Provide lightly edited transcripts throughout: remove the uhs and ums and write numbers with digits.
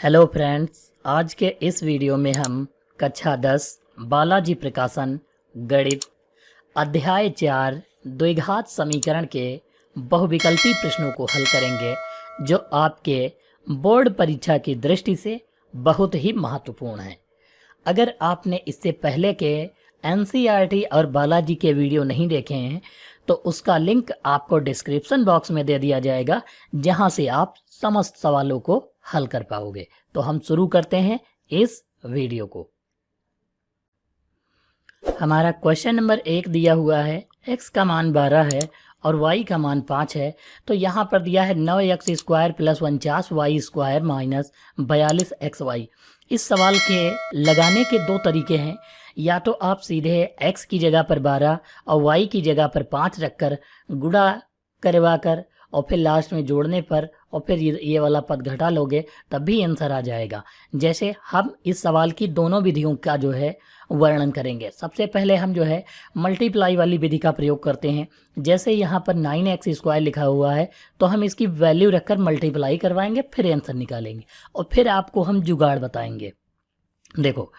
Hello friends, आज के इस वीडियो में हम कक्षा 10 बालाजी प्रकाशन गणित अध्याय 4 द्विघात समीकरण के बहुविकल्पी प्रश्नों को हल करेंगे, जो आपके बोर्ड परीक्षा की दृष्टि से बहुत ही महत्वपूर्ण है। अगर आपने इससे पहले के एनसीईआरटी और बालाजी के वीडियो नहीं देखे हैं तो उसका लिंक आपको डिस्क्रिप्शन बॉक्स में दे दिया जाएगा, जहां से आप समस्त सवालों को हल कर पाओगे। तो हम शुरू करते हैं इस वीडियो को। हमारा क्वेश्चन नंबर 1 दिया हुआ है, x का मान 12 है और y का मान 5 है। तो यहाँ पर दिया है 9x square plus 49y square minus 42xy। इस सवाल के लगाने के दो तरीके हैं। या तो आप सीधे x की जगह पर 12 और y की जगह पर 5 रखकर गुणा करवा कर और फिर लास्ट में जोड़ने पर और फिर ये वाला पद घटा लोगे, तब भी आंसर आ जाएगा। जैसे हम इस सवाल की दोनों विधियों का जो है वर्णन करेंगे। सबसे पहले हम जो है मल्टीप्लाई वाली विधि का प्रयोग करते हैं। जैसे यहाँ पर 9x स्क्वायर लिखा हुआ है तो हम इसकी वैल्यू रखकर मल्टीप्लाई करवाएंगे, फिर आंसर निकालेंगे और फिर आपको हम जुगाड़ बताएंगे। देखो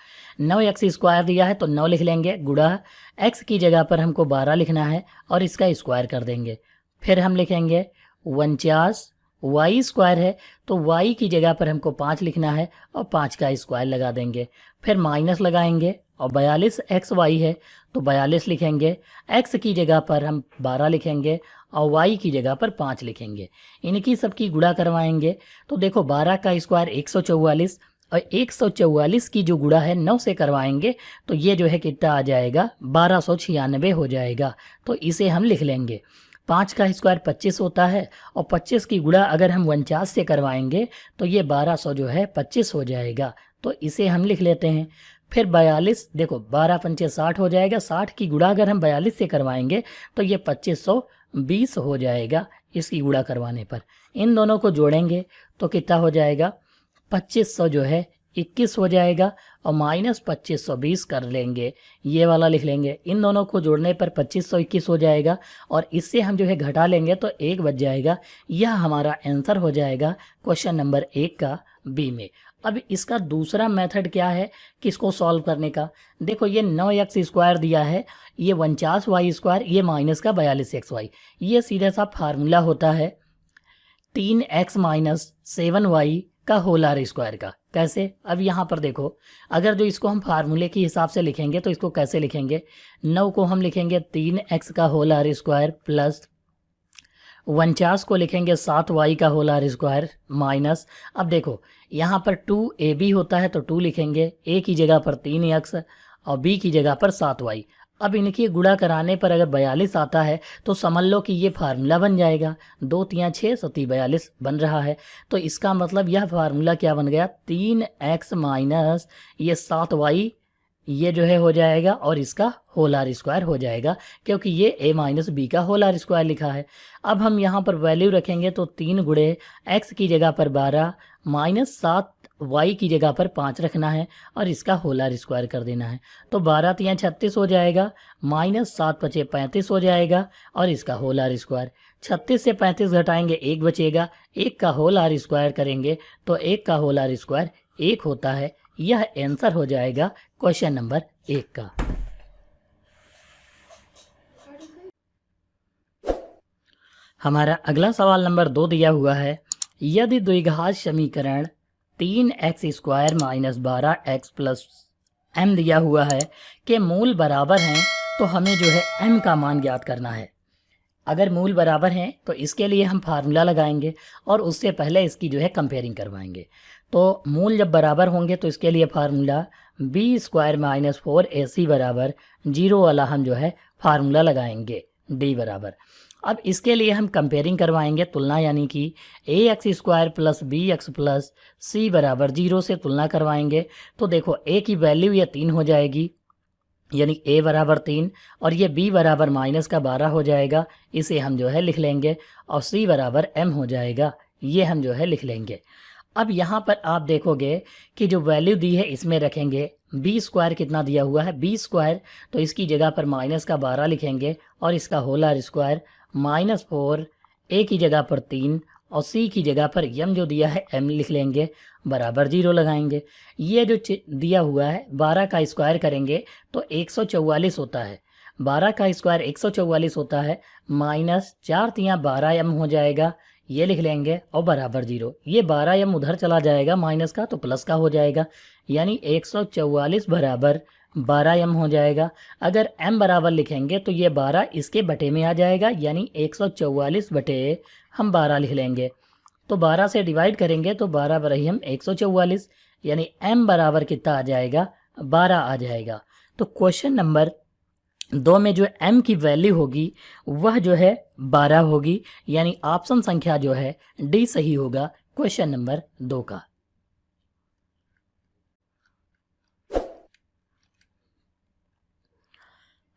9x स्क्वायर दिया है तो 9 लिख लेंगे, गुणा x की जगह पर हमको 12 लिखना है और इसका स्क्वायर कर देंगे। फिर हम लिखेंगे 49 y स्क्वायर है तो y की जगह पर हमको 5 लिखना है और 5 का स्क्वायर लगा देंगे। फिर माइनस लगाएंगे और 42xy है तो 42 लिखेंगे, x की जगह पर हम 12 लिखेंगे और y की जगह पर 5 लिखेंगे। इनकी सबकी गुणा करवाएंगे तो देखो 12 का स्क्वायर 144 और 144 की जो गुणा है 9 से करवाएंगे तो ये जो है कितना आ जाएगा, 1296 हो जाएगा। तो इसे हम लिख लेंगे। 5 का स्क्वायर 25 होता है और 25 की गुणा अगर हम 49 से करवाएंगे तो ये 1200 जो है 25 हो जाएगा। तो इसे हम लिख लेते हैं। फिर 42, देखो 12 पंचे 60 हो जाएगा। 60 की गुणा अगर हम 42 से करवाएंगे तो ये 2520 हो जाएगा। इसकी गुणा करवाने पर इन दोनों को जोड़ेंगे तो कितना हो जाएगा, 2500 जो है 21 हो जाएगा और माइनस 2520 कर लेंगे, ये वाला लिख लेंगे। इन दोनों को जोड़ने पर 2521 हो जाएगा और इससे हम जो है घटा लेंगे तो 1 बच जाएगा। यह हमारा आंसर हो जाएगा क्वेश्चन नंबर 1 का बी में। अब इसका दूसरा मेथड क्या है किसको सॉल्व करने का। देखो ये 9x स्क्वायर दिया है, ये 49y स्क्वायर, ये माइनस का 42xy। ये सीधा सा फार्मूला होता है 3x माइनस 7y का होल आर स्क्वायर का। कैसे, अब यहाँ पर देखो, अगर जो इसको हम फार्मूले के हिसाब से लिखेंगे तो इसको कैसे लिखेंगे, 9 को हम लिखेंगे 3x का होल आर स्क्वायर प्लस 49 को लिखेंगे 7y का होल आर स्क्वायर माइनस, अब देखो यहाँ पर 2ab होता है तो 2 लिखेंगे, a की जगह पर 3x और b की जगह पर 7y। अब इनकी गुणा कराने पर अगर 42 आता है तो समझ लो कि ये फार्मूला बन जाएगा। 2 3 6 7 42 बन रहा है। तो इसका मतलब यह फार्मूला क्या बन गया, 3x माइनस ये 7y, ये जो है हो जाएगा और इसका होल आर स्क्वायर हो जाएगा, क्योंकि ये a माइनस बी का होल आर स्क्वायर लिखा है। अब हम यहाँ पर वैल्यू रखेंगे तो 3 गुणे x की जगह पर 12 माइनस 7y की जगह पर 5 रखना है और इसका होल आर स्क्वायर कर देना है। तो 12 3 36 हो जाएगा, माइनस 7 5 35 हो जाएगा और इसका होल आर स्क्वायर। 36 से 35 घटाएंगे 1 बचेगा, 1 का होल आर स्क्वायर करेंगे तो 1 का होल आर स्क्वायर 1 होता है। यह आंसर हो जाएगा क्वेश्चन नंबर 1 का। हमारा अगला सवाल नंबर 2 दिया हुआ है, यदि द्विघात समीकरण 3x square minus 12x plus m दिया हुआ है के मूल बराबर हैं तो हमें जो है m का मान ज्ञात करना है। अगर मूल बराबर हैं तो इसके लिए हम फार्मूला लगाएंगे और उससे पहले इसकी जो है कंपेयरिंग करवाएंगे। तो मूल जब बराबर होंगे तो इसके लिए formula b square minus 4ac बराबर 0 वाला हम जो है फार्मूला लगाएंगे, d बराबर। अब इसके लिए हम कंपेयरिंग करवाएंगे, तुलना, यानी कि ax square plus bx plus c बराबर 0 से तुलना करवाएंगे। तो देखो a की वैल्यू ये 3 हो जाएगी, यानी a बराबर 3 और ये b बराबर माइनस का 12 हो जाएगा, इसे हम जो है लिख लेंगे और c बराबर m हो जाएगा, ये हम जो है लिख लेंगे। अब यहाँ पर आप देखोगे कि जो वैल्यू दी है इसमें रखेंगे b स्क्वायर, कितना दिया हुआ है b स्क्वायर, तो इसकी जगह पर माइनस का 12 लिखेंगे और इसका whole are square minus 4, a की जगह पर 3 और सी की जगह पर यम जो दिया है एम लिख लेंगे, बराबर 0 लगाएंगे। ये जो दिया हुआ है 12 का स्क्वायर करेंगे तो 144 होता है, 12 का स्क्वायर 144 होता है, माइनस 4 तियाँ 12 एम हो जाएगा, ये लिख लेंगे और बराबर 0। ये 12 एम उधर चला जाएगा माइनस का तो प्लस का हो जाएगा, यानी 144 बराबर 12 एम हो जाएगा। अगर m बराबर लिखेंगे तो ये 12 इसके बटे में आ जाएगा, यानी 144 बटे हम 12 लिख लेंगे। तो 12 से डिवाइड करेंगे तो 12 बराबर हम 144, यानी m बराबर कितना आ जाएगा, 12 आ जाएगा। तो क्वेश्चन नंबर 2 में जो m की वैल्यू होगी वह जो है 12 होगी, यानी ऑप्शन संख्या जो है डी सही होगा क्वेश्चन नंबर 2 का।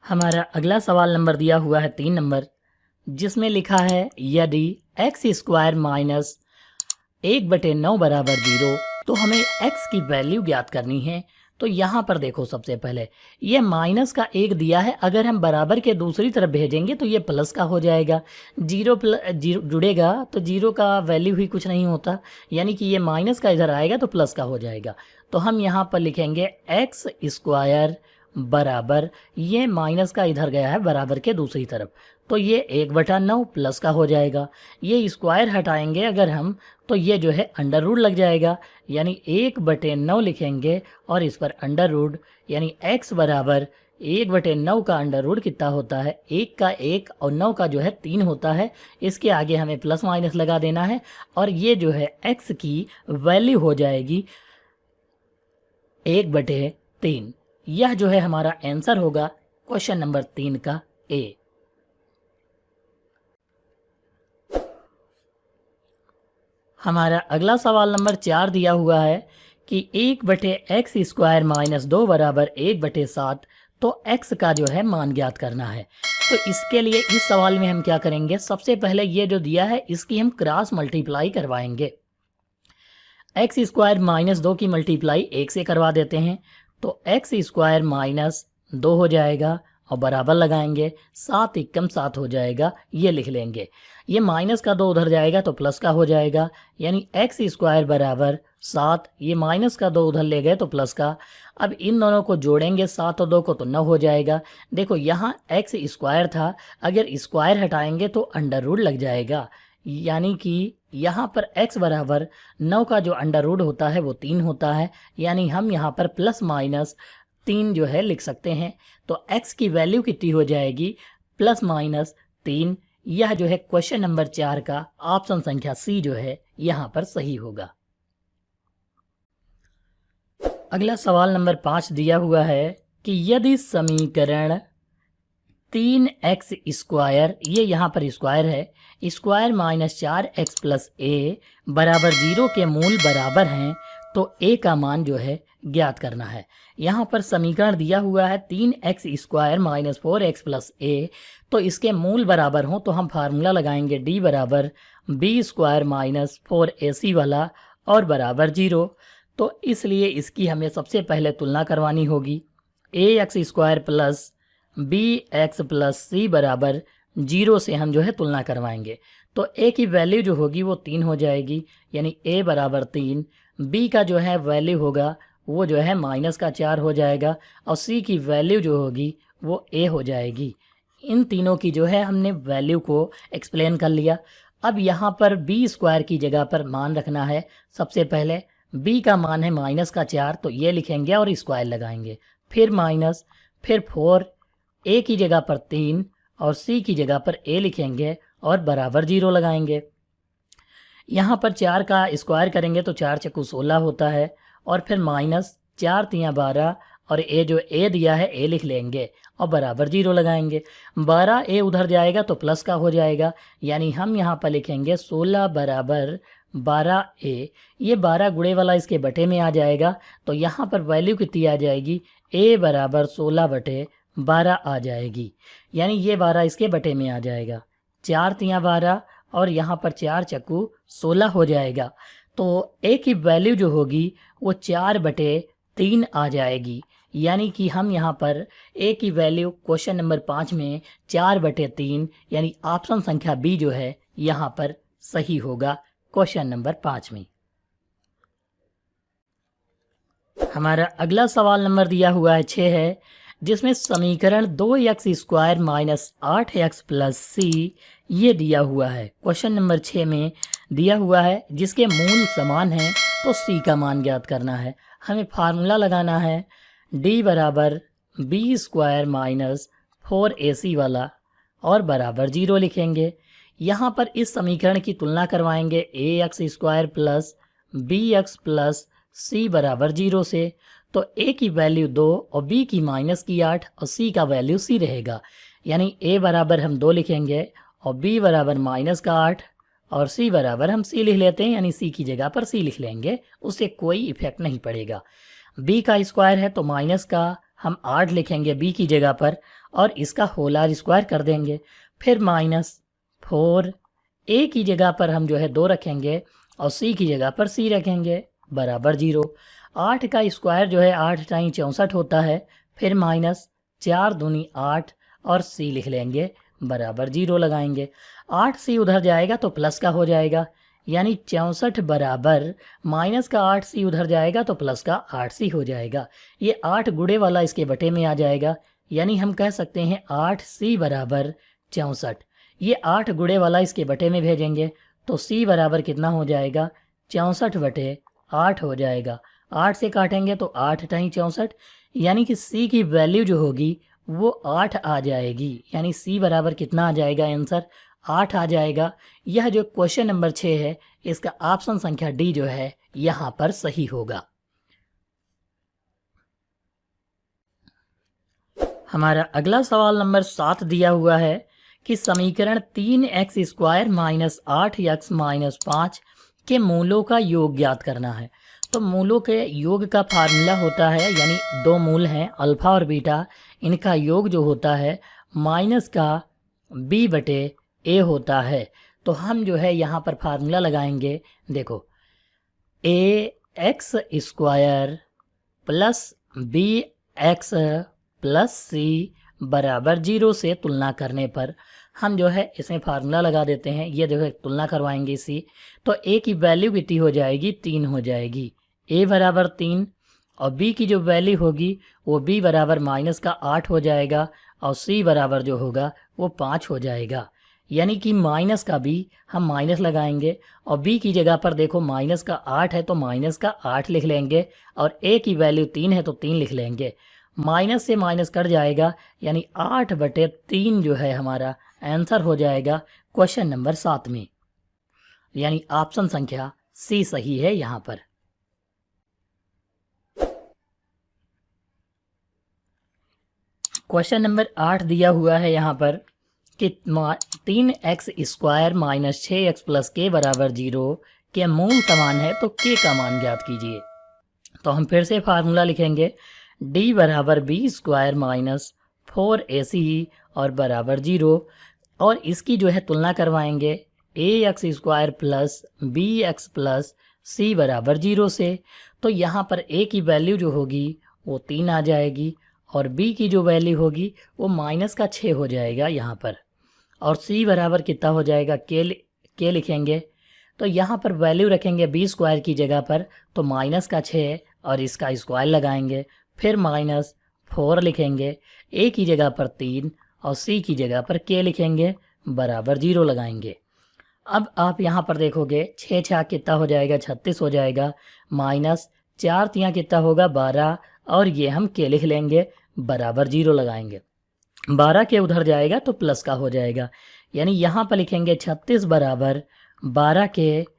हमारा अगला सवाल नंबर दिया हुआ है 3 नंबर, जिसमें लिखा है यदि एक्स स्क्वायर माइनस 1/9 बराबर 0 तो हमें x की वैल्यू ज्ञात करनी है। तो यहाँ पर देखो, सबसे पहले ये माइनस का 1 दिया है, अगर हम बराबर के दूसरी तरफ भेजेंगे तो ये प्लस का हो जाएगा, 0 जुड़ेगा तो 0 का वैल्यू ही कुछ नहीं होता, यानी कि ये माइनस का इधर आएगा तो प्लस का हो जाएगा। तो हम यहाँ पर लिखेंगे एक्स स्क्वायर बराबर, ये माइनस का इधर गया है बराबर के दूसरी तरफ, तो ये 1/9 प्लस का हो जाएगा। ये स्क्वायर हटाएंगे अगर हम तो ये जो है अंडर रूट लग जाएगा, यानी 1/9 लिखेंगे और इस पर अंडर रूट, यानी x बराबर 1/9 का अंडर रूट कितना होता है, 1 का 1 और 9 का जो है 3 होता है। इसके आगे हमें प्लस माइनस लगा देना है और ये जो है x की वैल्यू हो जाएगी 1/3। यह जो है हमारा आंसर होगा क्वेश्चन नंबर 3 का ए। हमारा अगला सवाल नंबर 4 दिया हुआ है कि 1/x स्क्वायर माइनस 2 बराबर 1/7, तो x का जो है मान ज्ञात करना है। तो इसके लिए इस सवाल में हम क्या करेंगे, सबसे पहले ये जो दिया है इसकी हम क्रॉस मल्टीप्लाई करवाएंगे। x स्क्वायर माइनस 2 की मल्टीप्लाई 1 से करवा देते हैं, तो x स्क्वायर माइनस 2 हो जाएगा और बराबर लगाएंगे, 7 एकम 7 हो जाएगा, ये लिख लेंगे। ये माइनस का 2 उधर जाएगा तो प्लस का हो जाएगा, यानी x स्क्वायर बराबर 7, ये माइनस का 2 उधर ले गए तो प्लस का। अब इन दोनों को जोड़ेंगे 7 और 2 को तो 9 हो जाएगा। देखो यहाँ x स्क्वायर था, अगर स्क्वायर हटाएंगे तो अंडर रूट लग जाएगा, यानी कि यहाँ पर x बराबर 9 का जो अंडर रूट होता है वो 3 होता है, यानी हम यहाँ पर प्लस माइनस 3 जो है लिख सकते हैं। तो x की वैल्यू कितनी हो जाएगी, प्लस माइनस 3। यह जो है क्वेश्चन नंबर 4 का ऑप्शन संख्या सी जो है यहाँ पर सही होगा। अगला सवाल नंबर 5 दिया हुआ है कि यदि समीकरण 3x स्क्वायर, ये यहाँ पर स्क्वायर है, स्क्वायर माइनस 4x प्लस ए बराबर 0 के मूल बराबर हैं तो a का मान जो है ज्ञात करना है। यहाँ पर समीकरण दिया हुआ है 3x square minus 4x plus ए, तो इसके मूल बराबर हों तो हम फार्मूला लगाएंगे d बराबर b स्क्वायर माइनस 4ac वाला और बराबर 0। तो इसलिए इसकी हमें सबसे पहले तुलना करवानी होगी, ax square plus bx plus c बराबर 0 से हम जो है तुलना करवाएंगे। तो a की वैल्यू जो होगी वो 3 हो जाएगी, यानी a बराबर 3, b का जो है वैल्यू होगा वो जो है माइनस का 4 हो जाएगा और c की वैल्यू जो होगी वो a हो जाएगी। इन तीनों की जो है हमने वैल्यू को एक्सप्लेन कर लिया। अब यहाँ पर b स्क्वायर की जगह पर मान रखना है। सबसे पहले b का मान है माइनस का 4, तो ये लिखेंगे और स्क्वायर लगाएंगे, फिर माइनस, फिर 4, a की जगह पर 3 और c की जगह पर a लिखेंगे और बराबर 0 लगाएंगे। यहाँ पर 4 का स्क्वायर करेंगे तो 4 चक्कू 16 होता है और फिर माइनस 4 तियाँ 12 और a जो a दिया है a लिख लेंगे और बराबर 0 लगाएंगे। 12 a उधर जाएगा तो प्लस का हो जाएगा, यानी हम यहाँ पर लिखेंगे 16 बराबर 12a। ये 12 गुणे वाला इसके बटे में आ जाएगा, तो यहाँ पर वैल्यू कितनी आ जाएगी, a बराबर 16/12 आ जाएगी, यानी ये 12 इसके बटे में आ जाएगा। 4 तियाँ 12 और यहाँ पर 4 चक्कू 16 हो जाएगा, तो a की वैल्यू जो होगी वो 4/3 आ जाएगी, यानी कि हम यहाँ पर a की वैल्यू क्वेश्चन नंबर 5 में 4/3, यानी ऑप्शन संख्या बी जो है यहाँ पर सही होगा क्वेश्चन नंबर 5 में। हमारा अगला सवाल नंबर दिया हुआ है 6 है, जिसमें समीकरण 2x² माइनस 8x प्लस सी ये दिया हुआ है। क्वेश्चन नंबर 6 में दिया हुआ है जिसके मूल समान हैं तो सी का मान ज्ञात करना है। हमें फार्मूला लगाना है d बराबर b² माइनस 4ac वाला और बराबर 0 लिखेंगे। यहाँ पर इस समीकरण की तुलना करवाएंगे ax² plus bx plus c बराबर 0 से। तो a की वैल्यू 2 और b की -8 और c का वैल्यू c रहेगा। यानी a बराबर हम 2 लिखेंगे और b बराबर -8 और c बराबर हम c लिख लेते हैं, यानी c की जगह पर c लिख लेंगे, उससे कोई इफेक्ट नहीं पड़ेगा। b का स्क्वायर है तो माइनस का हम 8 लिखेंगे b की जगह पर और इसका होल स्क्वायर कर देंगे। फिर -4 a की जगह पर हम जो है 2 रखेंगे और c की जगह पर c रखेंगे बराबर 0। 8 का स्क्वायर जो है 8 टाइम 64 होता है। फिर -4 दूनी 8 और c लिख लेंगे बराबर 0 लगाएंगे। 8 c उधर जाएगा तो प्लस का हो जाएगा, यानी 64 बराबर माइनस का 8 c उधर जाएगा तो प्लस का 8 c हो जाएगा। ये 8 गुणे वाला इसके बटे में आ जाएगा, यानी हम कह सकते हैं 8 c बराबर 64। ये 8 गुणे वाला इसके बटे में भेजेंगे तो c बराबर कितना हो जाएगा 64 बटे 8 हो जाएगा। 8 से काटेंगे तो 8 टाइम 64, यानी कि c की वैल्यू जो होगी वो 8 आ जाएगी। यानी c बराबर कितना आ जाएगा, आंसर 8 आ जाएगा। यह जो क्वेश्चन नंबर 6 है इसका ऑप्शन संख्या डी जो है यहाँ पर सही होगा। हमारा अगला सवाल नंबर 7 दिया हुआ है कि समीकरण 3x² माइनस 8x माइनस 5 के मूलों का योग ज्ञात करना है। तो मूलों के योग का फार्मूला होता है, यानी 2 मूल हैं अल्फा और बीटा, इनका योग जो होता है माइनस का b बटे a होता है। तो हम जो है यहाँ पर फार्मूला लगाएंगे। देखो ax² plus bx plus c बराबर 0 से तुलना करने पर हम जो है इसमें फार्मूला लगा देते हैं। ये जो है तुलना करवाएंगे इसी, तो a की वैल्यू कितनी हो जाएगी 3 हो जाएगी। a बराबर 3 और b की जो वैल्यू होगी वो b बराबर माइनस का 8 हो जाएगा और c बराबर जो होगा वो 5 हो जाएगा। यानी कि माइनस का b हम माइनस लगाएंगे और b की जगह पर देखो माइनस का 8 है तो माइनस का 8 लिख लेंगे और a की वैल्यू 3 है तो 3 लिख लेंगे। माइनस से माइनस कट जाएगा, यानी 8 बटे 3 जो है हमारा आंसर हो जाएगा क्वेश्चन नंबर 7 में, यानी ऑप्शन संख्या सी सही है यहाँ पर। क्वेश्चन नंबर 8 दिया हुआ है यहाँ पर कि 3x² माइनस 6x प्लस के बराबर 0 के मूल समान है तो k का मान ज्ञात कीजिए। तो हम फिर से फार्मूला लिखेंगे d बराबर b² माइनस 4ac और बराबर 0 और इसकी जो है तुलना करवाएंगे ax² plus bx plus c बराबर 0 से। तो यहाँ पर a की वैल्यू जो होगी वो 3 आ जाएगी और b की जो वैल्यू होगी वो माइनस का 6 हो जाएगा यहाँ पर, और c बराबर कितना हो जाएगा k लिखेंगे। तो यहाँ पर वैल्यू रखेंगे b² की जगह पर तो माइनस का 6 और इसका स्क्वायर लगाएंगे। फिर -4 लिखेंगे, a की जगह पर 3 और c की जगह पर k लिखेंगे बराबर 0 लगाएंगे। अब आप यहाँ पर देखोगे 6 6 कितना हो जाएगा 36 हो जाएगा, माइनस 4 3 कितना होगा 12 और ये हम k लिख लेंगे बराबर 0 लगाएंगे। 12 के उधर जाएगा तो प्लस का हो जाएगा, यानी यहाँ पर लिखेंगे 36 बराबर 12 के।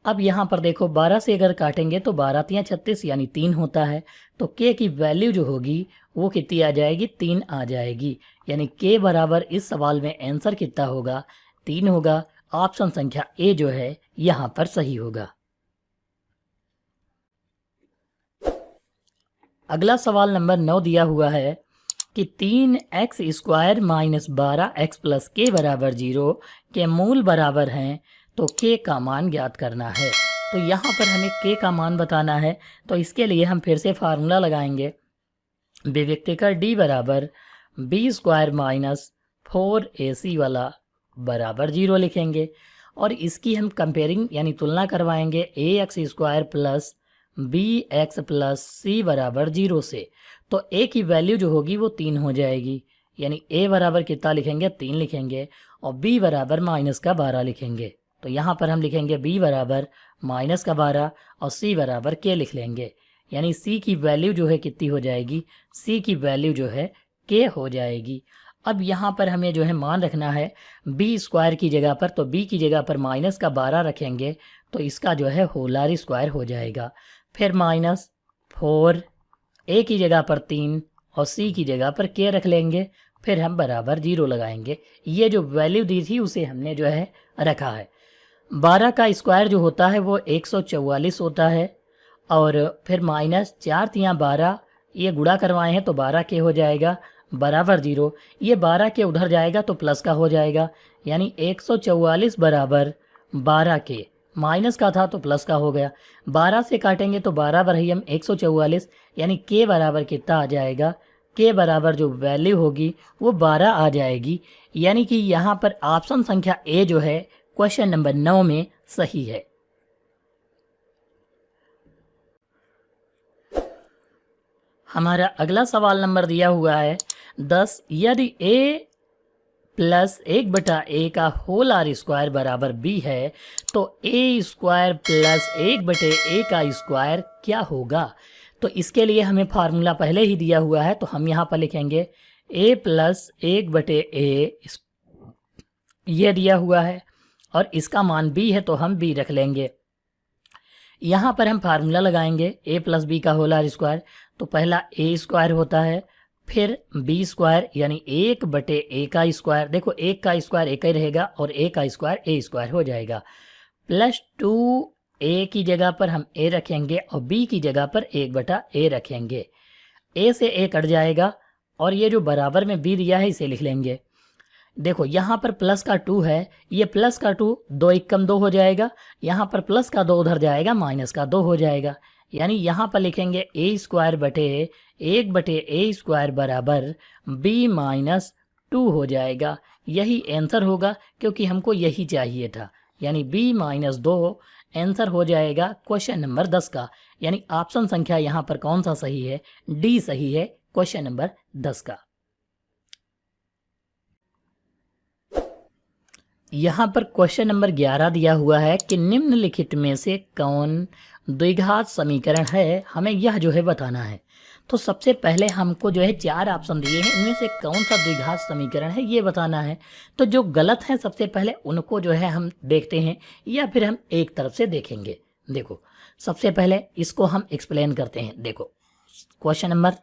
अब यहाँ पर देखो 12 से अगर काटेंगे तो 12 3 36 यानी 3 होता है, तो k की वैल्यू जो होगी वो कितनी आ जाएगी 3 आ जाएगी। यानी k बराबर इस सवाल में आंसर कितना होगा 3 होगा। ऑप्शन संख्या ए जो है यहाँ पर सही होगा। अगला सवाल नंबर 9 दिया हुआ है कि 3x² माइनस 12x प्लस के बराबर 0 के मूल बराबर हैं तो k का मान ज्ञात करना है। तो यहाँ पर हमें k का मान बताना है, तो इसके लिए हम फिर से फार्मूला लगाएंगे। विभक्तिकर d बराबर b² माइनस 4ac वाला बराबर 0 लिखेंगे और इसकी हम कंपेयरिंग यानी तुलना करवाएंगे A X square plus B X plus C बराबर 0 से। तो ए की वैल्यू जो होगी वो 3 हो जाएगी, यानी ए बराबर कितना लिखेंगे 3 लिखेंगे, और बी बराबर -12 लिखेंगे। तो यहाँ पर हम लिखेंगे बी बराबर -12 और सी बराबर के लिख लेंगे, यानी सी की वैल्यू जो है कितनी हो जाएगी, सी की वैल्यू जो है के हो जाएगी। अब यहाँ पर हमें जो है मान रखना है बी स्क्वायर की जगह पर, तो बी की जगह पर -12 रखेंगे तो इसका जो है होलार स्क्वायर हो जाएगा। फिर -4, ए की जगह पर 3 और सी की जगह पर के रख लेंगे, फिर हम बराबर 0 लगाएंगे। ये जो वैल्यू दी थी उसे हमने जो है रखा है। 12 का स्क्वायर जो होता है वो 144 होता है, और फिर -4 तियाँ 12, ये गुणा करवाए हैं तो 12 के हो जाएगा बराबर 0। ये 12 के उधर जाएगा तो प्लस का हो जाएगा, यानी 144 बराबर 12 के, माइनस का था तो प्लस का हो गया। 12 से काटेंगे तो 12 बराबर हम 144, यानी के बराबर कितना आ जाएगा, के बराबर जो वैल्यू होगी वो 12 आ जाएगी। यानी कि यहाँ पर ऑप्शन संख्या ए जो है क्वेश्चन नंबर 9 में सही है। हमारा अगला सवाल नंबर दिया हुआ है 10, यदि a प्लस 1/a का होल आर स्क्वायर बराबर b है तो a स्क्वायर प्लस 1/a का स्क्वायर क्या होगा। तो इसके लिए हमें फार्मूला पहले ही दिया हुआ है, तो हम यहाँ पर लिखेंगे a प्लस 1/a, ये दिया हुआ है और इसका मान b है तो हम b रख लेंगे। यहाँ पर हम फार्मूला लगाएंगे a प्लस बी का होल आर स्क्वायर, तो पहला a स्क्वायर होता है, फिर b स्क्वायर यानी 1/a का स्क्वायर, देखो 1 का स्क्वायर एक ही रहेगा और a का स्क्वायर a स्क्वायर हो जाएगा, प्लस 2a की जगह पर हम a रखेंगे और b की जगह पर 1/a रखेंगे। a से a कट जाएगा और ये जो बराबर में b दिया है इसे लिख लेंगे। देखो यहाँ पर प्लस का 2 है, ये प्लस का 2 2 एकम 2 हो जाएगा, यहाँ पर प्लस का 2 उधर जाएगा माइनस का 2 हो जाएगा, यानी यहाँ पर लिखेंगे a स्क्वायर बटे 1/a स्क्वायर बराबर b माइनस 2 हो जाएगा। यही आंसर होगा क्योंकि हमको यही चाहिए था, यानी b माइनस 2 आंसर हो जाएगा क्वेश्चन नंबर 10 का। यानी ऑप्शन संख्या यहाँ पर कौन सा सही है, डी सही है क्वेश्चन नंबर 10 का। यहाँ पर क्वेश्चन नंबर 11 दिया हुआ है कि निम्नलिखित में से कौन द्विघात समीकरण है, हमें यह जो है बताना है। तो सबसे पहले हमको जो है 4 ऑप्शन दिए हैं, इनमें से कौन सा द्विघात समीकरण है ये बताना है। तो जो गलत है सबसे पहले उनको जो है हम देखते हैं या फिर हम एक तरफ से देखेंगे। देखो सबसे पहले इसको हम एक्सप्लेन करते हैं। देखो क्वेश्चन नंबर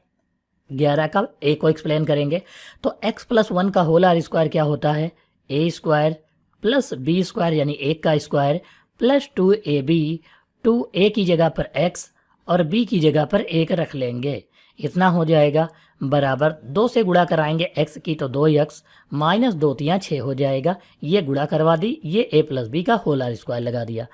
11 का ए को एक्सप्लेन करेंगे। तो x प्लस 1 का होल आर स्क्वायर क्या होता है, a square plus b square यानी 1 का स्क्वायर प्लस 2ab, 2a की जगह पर x और b की जगह पर 1 रख लेंगे, इतना हो जाएगा बराबर 2 से गुणा कराएंगे x की तो 2x माइनस 2 तियाँ 6 हो जाएगा, ये गुणा करवा दी, ये a प्लस बी का होल आर स्क्वायर लगा दिया।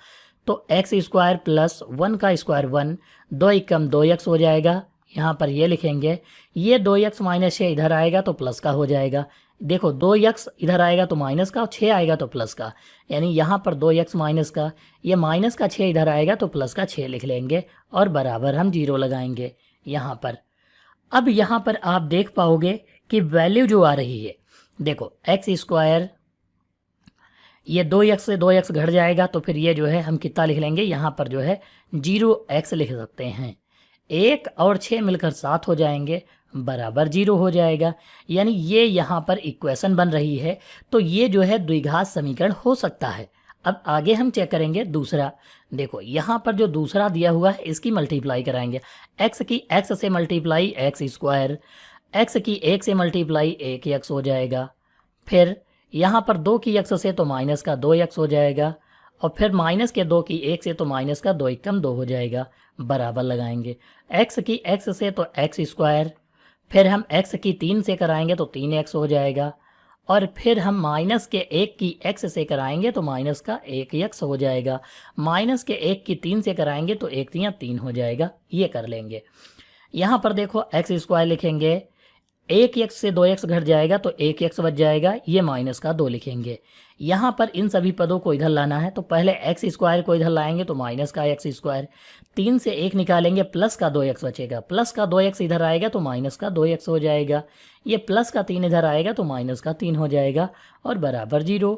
तो x स्क्वायर प्लस 1 का स्क्वायर 1, 2 एकम 2x हो जाएगा, यहाँ पर ये लिखेंगे, ये 2x माइनस 6 इधर आएगा तो प्लस का हो जाएगा। देखो 2x इधर आएगा तो माइनस का, 6 आएगा तो प्लस का, यानी यहाँ पर 2x माइनस का, ये माइनस का 6 इधर आएगा तो प्लस का 6 लिख लेंगे और बराबर हम 0 लगाएंगे यहाँ पर। अब यहाँ पर आप देख पाओगे कि वैल्यू जो आ रही है, देखो एक्स स्क्वायर, ये 2x से 2x घट जाएगा तो फिर ये जो है हम कितना लिख लेंगे, यहाँ पर जो है 0x लिख सकते हैं, 1 और 6 मिलकर 7 हो जाएंगे बराबर 0 हो जाएगा। यानी ये यहाँ पर इक्वेशन बन रही है, तो ये जो है द्विघात समीकरण हो सकता है। अब आगे हम चेक करेंगे दूसरा। देखो यहाँ पर जो दूसरा दिया हुआ है इसकी मल्टीप्लाई कराएंगे, x की x से मल्टीप्लाई x स्क्वायर, x की 1 से मल्टीप्लाई 1x हो जाएगा, फिर यहाँ पर 2 की x से तो माइनस का 2x हो जाएगा, और फिर माइनस के 2 की 1 से तो माइनस का 2 एकम 2 हो जाएगा, बराबर लगाएंगे। x की x से तो x स्क्वायर, फिर हम x की 3 से कराएंगे तो 3x हो जाएगा, और फिर हम माइनस के 1 की x से कराएंगे तो माइनस का 1x हो जाएगा, माइनस के 1 की 3 से कराएंगे तो 1 3 हो जाएगा, ये कर लेंगे। यहाँ पर देखो x स्क्वायर लिखेंगे, एक एक्स से 2x घट जाएगा तो 1x बच जाएगा, ये माइनस का 2 लिखेंगे। यहाँ पर इन सभी पदों को इधर लाना है तो पहले एक्स स्क्वायर को इधर लाएंगे तो माइनस का एक्स स्क्वायर, 3 से 1 निकालेंगे प्लस का 2x बचेगा, प्लस का 2x इधर आएगा तो माइनस का 2x हो जाएगा, ये प्लस का 3 इधर आएगा तो माइनस का 3 हो जाएगा और बराबर 0।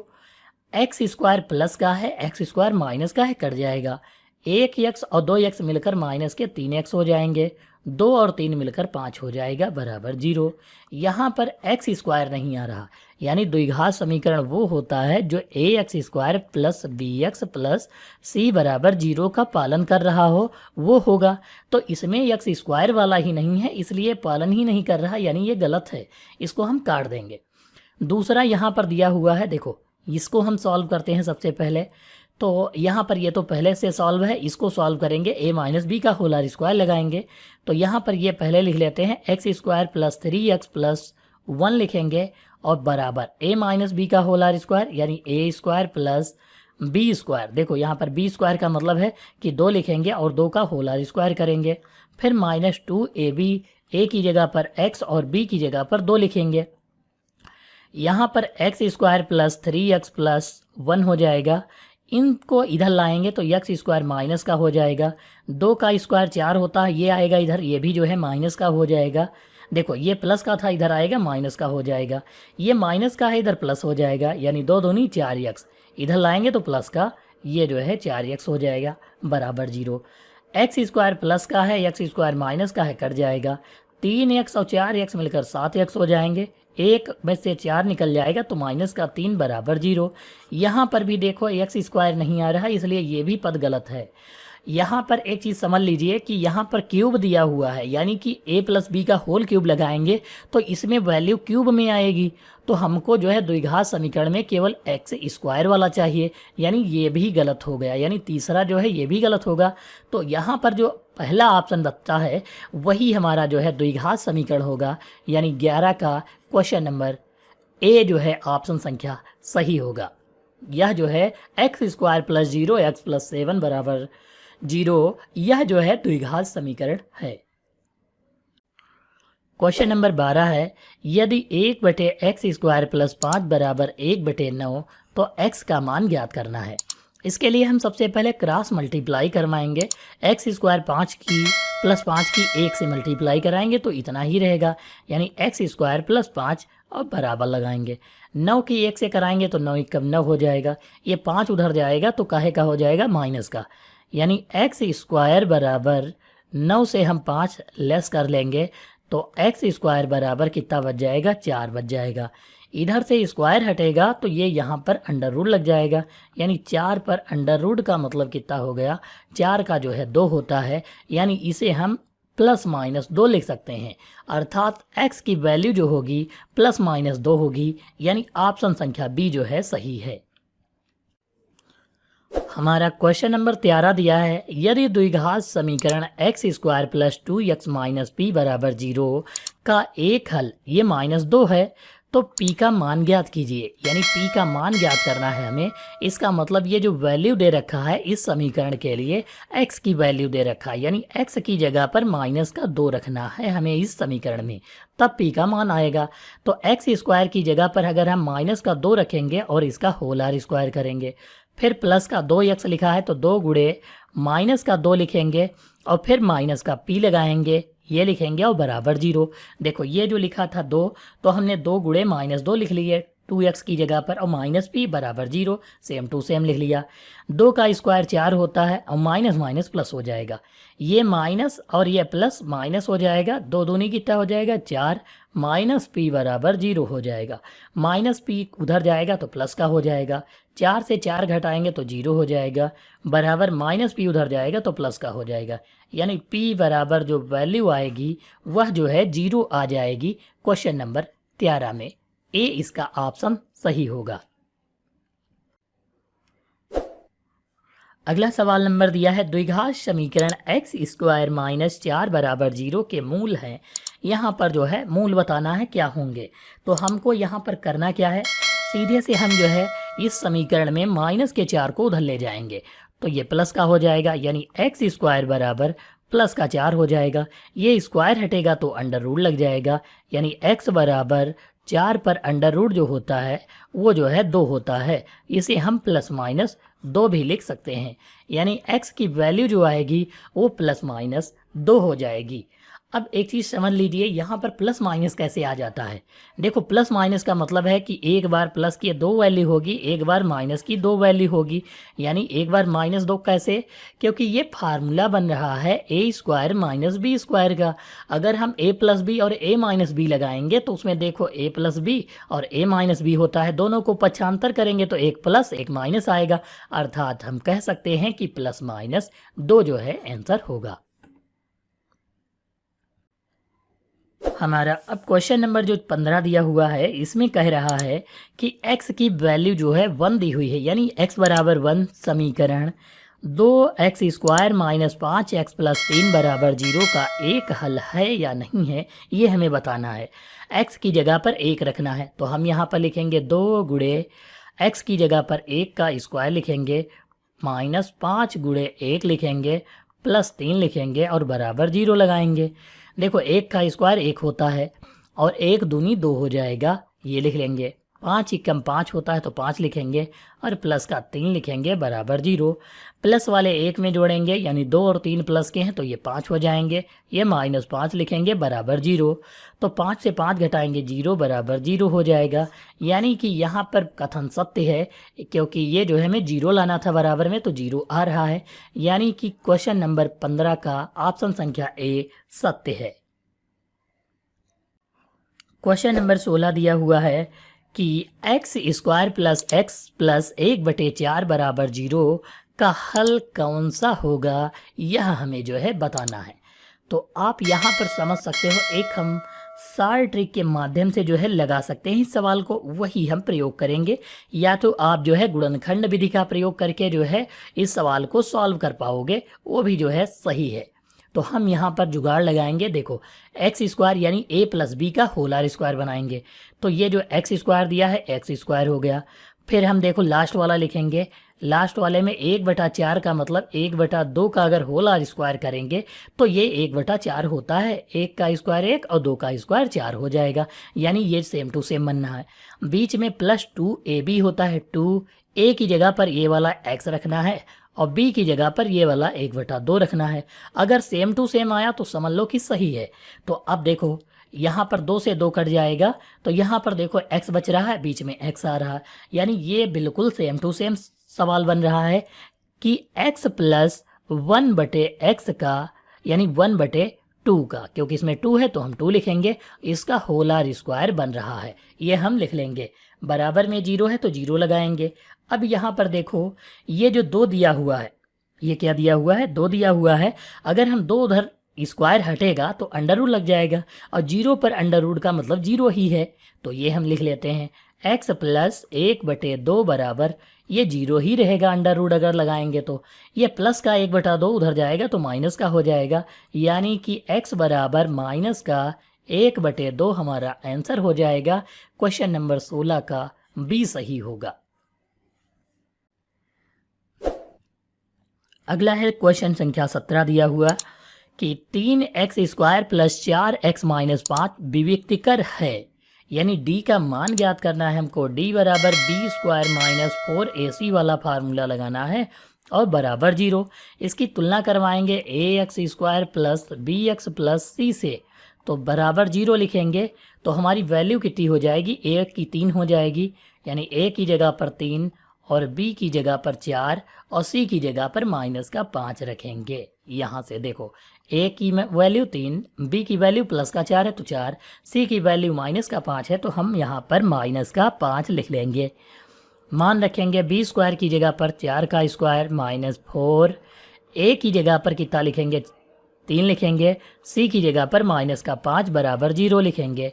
एक्स स्क्वायर प्लस का है, एक्स स्क्वायर माइनस का है, कट जाएगा, 1x और 2x मिलकर माइनस के 3x हो जाएंगे, 2 और 3 मिलकर 5 हो जाएगा बराबर 0। यहाँ पर एक्स स्क्वायर नहीं आ रहा, यानी द्विघात समीकरण वो होता है जो ax square plus bx plus c बराबर 0 का पालन कर रहा हो, वो होगा। तो इसमें एक्स स्क्वायर वाला ही नहीं है, इसलिए पालन ही नहीं कर रहा, यानी ये गलत है, इसको हम काट देंगे। दूसरा यहाँ पर दिया हुआ है, देखो इसको हम सॉल्व करते हैं सबसे पहले। तो यहाँ पर ये तो पहले से सॉल्व है, इसको सॉल्व करेंगे, a माइनस बी का होल आर स्क्वायर लगाएंगे। तो यहाँ पर ये पहले लिख लेते हैं, x square plus 3x plus 1 लिखेंगे और बराबर a माइनस बी का होल आर स्क्वायर, यानी a square plus b square. देखो यहाँ पर बी स्क्वायर का मतलब है कि 2 लिखेंगे और 2 का होल आर स्क्वायर करेंगे। फिर माइनस 2ab, a की जगह पर x और b की जगह पर 2 लिखेंगे। यहाँ पर x square plus 3x plus 1 हो जाएगा, इनको इधर लाएंगे तो एक्स स्क्वायर माइनस का हो जाएगा, 2 का स्क्वायर 4 होता है, ये आएगा इधर, ये भी जो है माइनस का हो जाएगा। देखो ये प्लस का था, इधर आएगा माइनस का हो जाएगा, ये माइनस का है, इधर प्लस हो जाएगा, यानी 2 दूनी 4x, इधर लाएंगे तो प्लस का ये जो है 4x हो जाएगा बराबर 0। एक्स स्क्वायर प्लस का है, एक्स स्क्वायर माइनस का है, कट जाएगा, 3x और 4x मिलकर 7x हो जाएंगे, 1 में से 4 निकल जाएगा तो माइनस का 3 बराबर 0। यहाँ पर भी देखो एक्स स्क्वायर नहीं आ रहा, इसलिए ये भी पद गलत है। यहाँ पर एक चीज़ समझ लीजिए कि यहाँ पर क्यूब दिया हुआ है, यानी कि a प्लस बी का होल क्यूब लगाएंगे तो इसमें वैल्यू क्यूब में आएगी। तो हमको जो है द्विघात समीकरण में केवल एक्स स्क्वायर वाला चाहिए, यानी ये भी गलत हो गया, यानी तीसरा जो है ये भी गलत होगा। तो यहाँ पर जो पहला ऑप्शन बचता है वही हमारा जो है द्विघात समीकरण होगा, यानी 11 का क्वेश्चन नंबर ए जो है ऑप्शन संख्या सही होगा। यह जो है x square plus 0x plus 7 बराबर 0, यह जो है द्विघात समीकरण है। क्वेश्चन नंबर 12 है, यदि 1/x स्क्वायर प्लस 5 बराबर 1/9 तो x का मान ज्ञात करना है। इसके लिए हम सबसे पहले क्रॉस मल्टीप्लाई करवाएंगे, एक्स स्क्वायर 5 की प्लस 5 की 1 से मल्टीप्लाई कराएंगे तो इतना ही रहेगा, यानी एक्स स्क्वायर प्लस 5 और बराबर लगाएंगे। 9 की 1 से कराएंगे तो 9 कम 9 हो जाएगा, ये 5 उधर जाएगा तो काहे का हो जाएगा माइनस का, यानी एक्स स्क्वायर बराबर 9 से हम 5 लेस कर लेंगे तो एक्स स्क्वायर बराबर कितना बच जाएगा, 4 बच जाएगा। इधर से स्क्वायर हटेगा तो ये यहाँ पर अंडर रूट लग जाएगा, यानी 4 पर अंडर रूट का मतलब कितना हो गया, 4 का जो है 2 होता है, यानी इसे हम प्लस माइनस 2 लिख सकते हैं, अर्थात x की वैल्यू जो होगी प्लस माइनस 2 होगी, यानी ऑप्शन संख्या बी जो है सही है। हमारा क्वेश्चन नंबर 13 दिया है, यदि द्विघात समीकरण x square plus 2x minus P बराबर 0 का एक हल ये -2 है तो p का मान ज्ञात कीजिए, यानी p का मान ज्ञात करना है हमें। इसका मतलब ये जो वैल्यू दे रखा है इस समीकरण के लिए x की वैल्यू दे रखा है, यानी x की जगह पर -2 रखना है हमें इस समीकरण में, तब p का मान आएगा। तो एक्स स्क्वायर की जगह पर अगर हम -2 रखेंगे और इसका होल आर स्क्वायर करेंगे, फिर प्लस का 2x लिखा है तो 2 गुणे -2 लिखेंगे और फिर माइनस का p लगाएंगे, ये लिखेंगे और बराबर 0। देखो ये जो लिखा था 2 तो हमने 2 गुणे -2 लिख लिए 2x की जगह पर और माइनस p बराबर 0, सेम टू सेम लिख लिया। 2 का स्क्वायर 4 होता है और माइनस माइनस प्लस हो जाएगा, ये माइनस और ये प्लस माइनस हो जाएगा, 2 दूनी कितना हो जाएगा 4, माइनस p बराबर 0 हो जाएगा। माइनस p उधर जाएगा तो प्लस का हो जाएगा, 4 से 4 घटाएंगे तो 0 हो जाएगा, बराबर माइनस p उधर जाएगा तो प्लस का हो जाएगा, यानी p बराबर जो वैल्यू आएगी वह जो है 0 आ जाएगी क्वेश्चन नंबर 13 में। ए इसका ऑप्शन सही होगा। अगला सवाल नंबर दिया है, द्विघात समीकरण एक्स स्क्वायर माइनस 4 बराबर 0 के मूल हैं। यहाँ पर जो है मूल बताना है क्या होंगे, तो हमको यहाँ पर करना क्या है, सीधे से हम जो है इस समीकरण में -4 को उधर ले जाएंगे तो ये प्लस का हो जाएगा, यानी एक्स स्क्वायर बराबर प्लस का 4 हो जाएगा। ये स्क्वायर हटेगा तो अंडर रूट लग जाएगा, यानी x बराबर 4 पर अंडर रूट जो होता है वो जो है 2 होता है। इसे हम प्लस माइनस 2 भी लिख सकते हैं, यानी x की वैल्यू जो आएगी वो प्लस माइनस 2 हो जाएगी। अब एक चीज़ समझ लीजिए, यहाँ पर प्लस माइनस कैसे आ जाता है। देखो, प्लस माइनस का मतलब है कि एक बार प्लस की 2 वैल्यू होगी, एक बार माइनस की 2 वैल्यू होगी। यानी एक बार माइनस 2 कैसे, क्योंकि ये फार्मूला बन रहा है ए स्क्वायर माइनस बी स्क्वायर का। अगर हम ए प्लस बी और ए माइनस बी लगाएंगे तो उसमें देखो ए प्लस बी और ए माइनस बी होता है, दोनों को पक्षांतर करेंगे तो एक प्लस एक माइनस आएगा। अर्थात हम कह सकते हैं कि प्लस माइनस 2 जो है आंसर होगा हमारा। अब क्वेश्चन नंबर जो 15 दिया हुआ है, इसमें कह रहा है कि x की वैल्यू जो है 1 दी हुई है, यानी x बराबर 1 समीकरण 2x square minus 5x plus 3 बराबर 0 का एक हल है या नहीं है, ये हमें बताना है। x की जगह पर 1 रखना है, तो हम यहाँ पर लिखेंगे 2 गुणे x की जगह पर 1 का स्क्वायर लिखेंगे, माइनस 5 गुणे 1 लिखेंगे, प्लस 3 लिखेंगे और बराबर 0 लगाएंगे। देखो, 1 का स्क्वायर 1 होता है और 1 दूनी 2 हो जाएगा, ये लिख लेंगे। 5 एकम 5 होता है तो 5 लिखेंगे और प्लस का 3 लिखेंगे बराबर 0। प्लस वाले 1 में जोड़ेंगे, यानी 2 और 3 प्लस के हैं तो ये 5 हो जाएंगे, ये माइनस 5 लिखेंगे बराबर 0। तो 5 से 5 घटाएंगे 0 बराबर 0 हो जाएगा। यानी कि यहाँ पर कथन सत्य है, क्योंकि ये जो है हमें 0 लाना था बराबर में, तो 0 आ रहा है। यानी कि क्वेश्चन नंबर 15 का ऑप्शन संख्या ए सत्य है। क्वेश्चन नंबर 16 दिया हुआ है कि x स्क्वायर प्लस 1/4 बराबर 0 का हल कौन सा होगा, यह हमें जो है बताना है। तो आप यहाँ पर समझ सकते हो, एक हम सार ट्रिक के माध्यम से जो है लगा सकते हैं इस सवाल को, वही हम प्रयोग करेंगे। या तो आप जो है गुणनखंड विधि का प्रयोग करके जो है इस सवाल को सॉल्व कर पाओगे, वो भी जो है सही है। तो हम यहाँ पर जुगाड़ लगाएंगे। देखो, एक्स स्क्वायर यानी ए प्लस बी का होलार स्क्वायर बनाएंगे, तो ये जो एक्स स्क्वायर दिया है एक्स स्क्वायर हो गया। फिर हम देखो लास्ट वाला लिखेंगे, लास्ट वाले में 1/4 का मतलब 1/2 का अगर होलार स्क्वायर करेंगे तो ये 1/4 होता है। 1 का स्क्वायर 1 और 2 का स्क्वायर 4 हो जाएगा, यानी ये सेम टू सेम बनना है। बीच में प्लस 2ab होता है 2, ए की जगह पर ये वाला x रखना है और b की जगह पर ये वाला 1/2 रखना है। अगर सेम टू सेम आया तो समझ लो कि सही है। तो अब देखो, यहाँ पर 2 से 2 कट जाएगा, तो यहाँ पर देखो x बच रहा है, बीच में x आ रहा है, यानी ये बिल्कुल सेम टू सेम सवाल बन रहा है कि x प्लस 1/x का, यानी 1/2 का, क्योंकि इसमें 2 है तो हम 2 लिखेंगे, इसका होलार स्क्वायर बन रहा है, ये हम लिख लेंगे। बराबर में 0 है तो 0 लगाएंगे। अब यहाँ पर देखो, ये जो 2 दिया हुआ है, ये क्या दिया हुआ है, 2 दिया हुआ है। अगर हम 2 उधर स्क्वायर हटेगा तो अंडर रूट लग जाएगा, और 0 पर अंडर रूट का मतलब 0 ही है, तो ये हम लिख लेते हैं x प्लस 1/2 बराबर, ये 0 ही रहेगा अंडर रूट अगर लगाएंगे तो। ये प्लस का 1/2 उधर जाएगा तो माइनस का हो जाएगा, यानी कि x बराबर माइनस का 1/2 हमारा आंसर हो जाएगा। क्वेश्चन नंबर 16 का बी सही होगा। अगला है क्वेश्चन संख्या 17 दिया हुआ कि 3x square plus 4x minus 5 विविक्तिकर है, यानी d का मान ज्ञात करना है हमको। d बराबर बी स्क्वायर माइनस 4ac वाला फार्मूला लगाना है और बराबर 0। इसकी तुलना करवाएंगे ax square plus bx plus c से, तो बराबर 0 लिखेंगे। तो हमारी वैल्यू कितनी हो जाएगी, a की 3 हो जाएगी, यानी a की जगह पर 3 और b की जगह पर 4 और c की जगह पर माइनस का 5 रखेंगे। यहाँ से देखो, a की वैल्यू 3, b की वैल्यू प्लस का 4 है तो 4, c की वैल्यू माइनस का 5 है तो हम यहाँ पर माइनस का 5 लिख लेंगे। मान रखेंगे b स्क्वायर की जगह पर 4 का स्क्वायर माइनस 4, a की जगह पर कितना लिखेंगे, 3 लिखेंगे, c की जगह पर माइनस का 5 बराबर 0 लिखेंगे।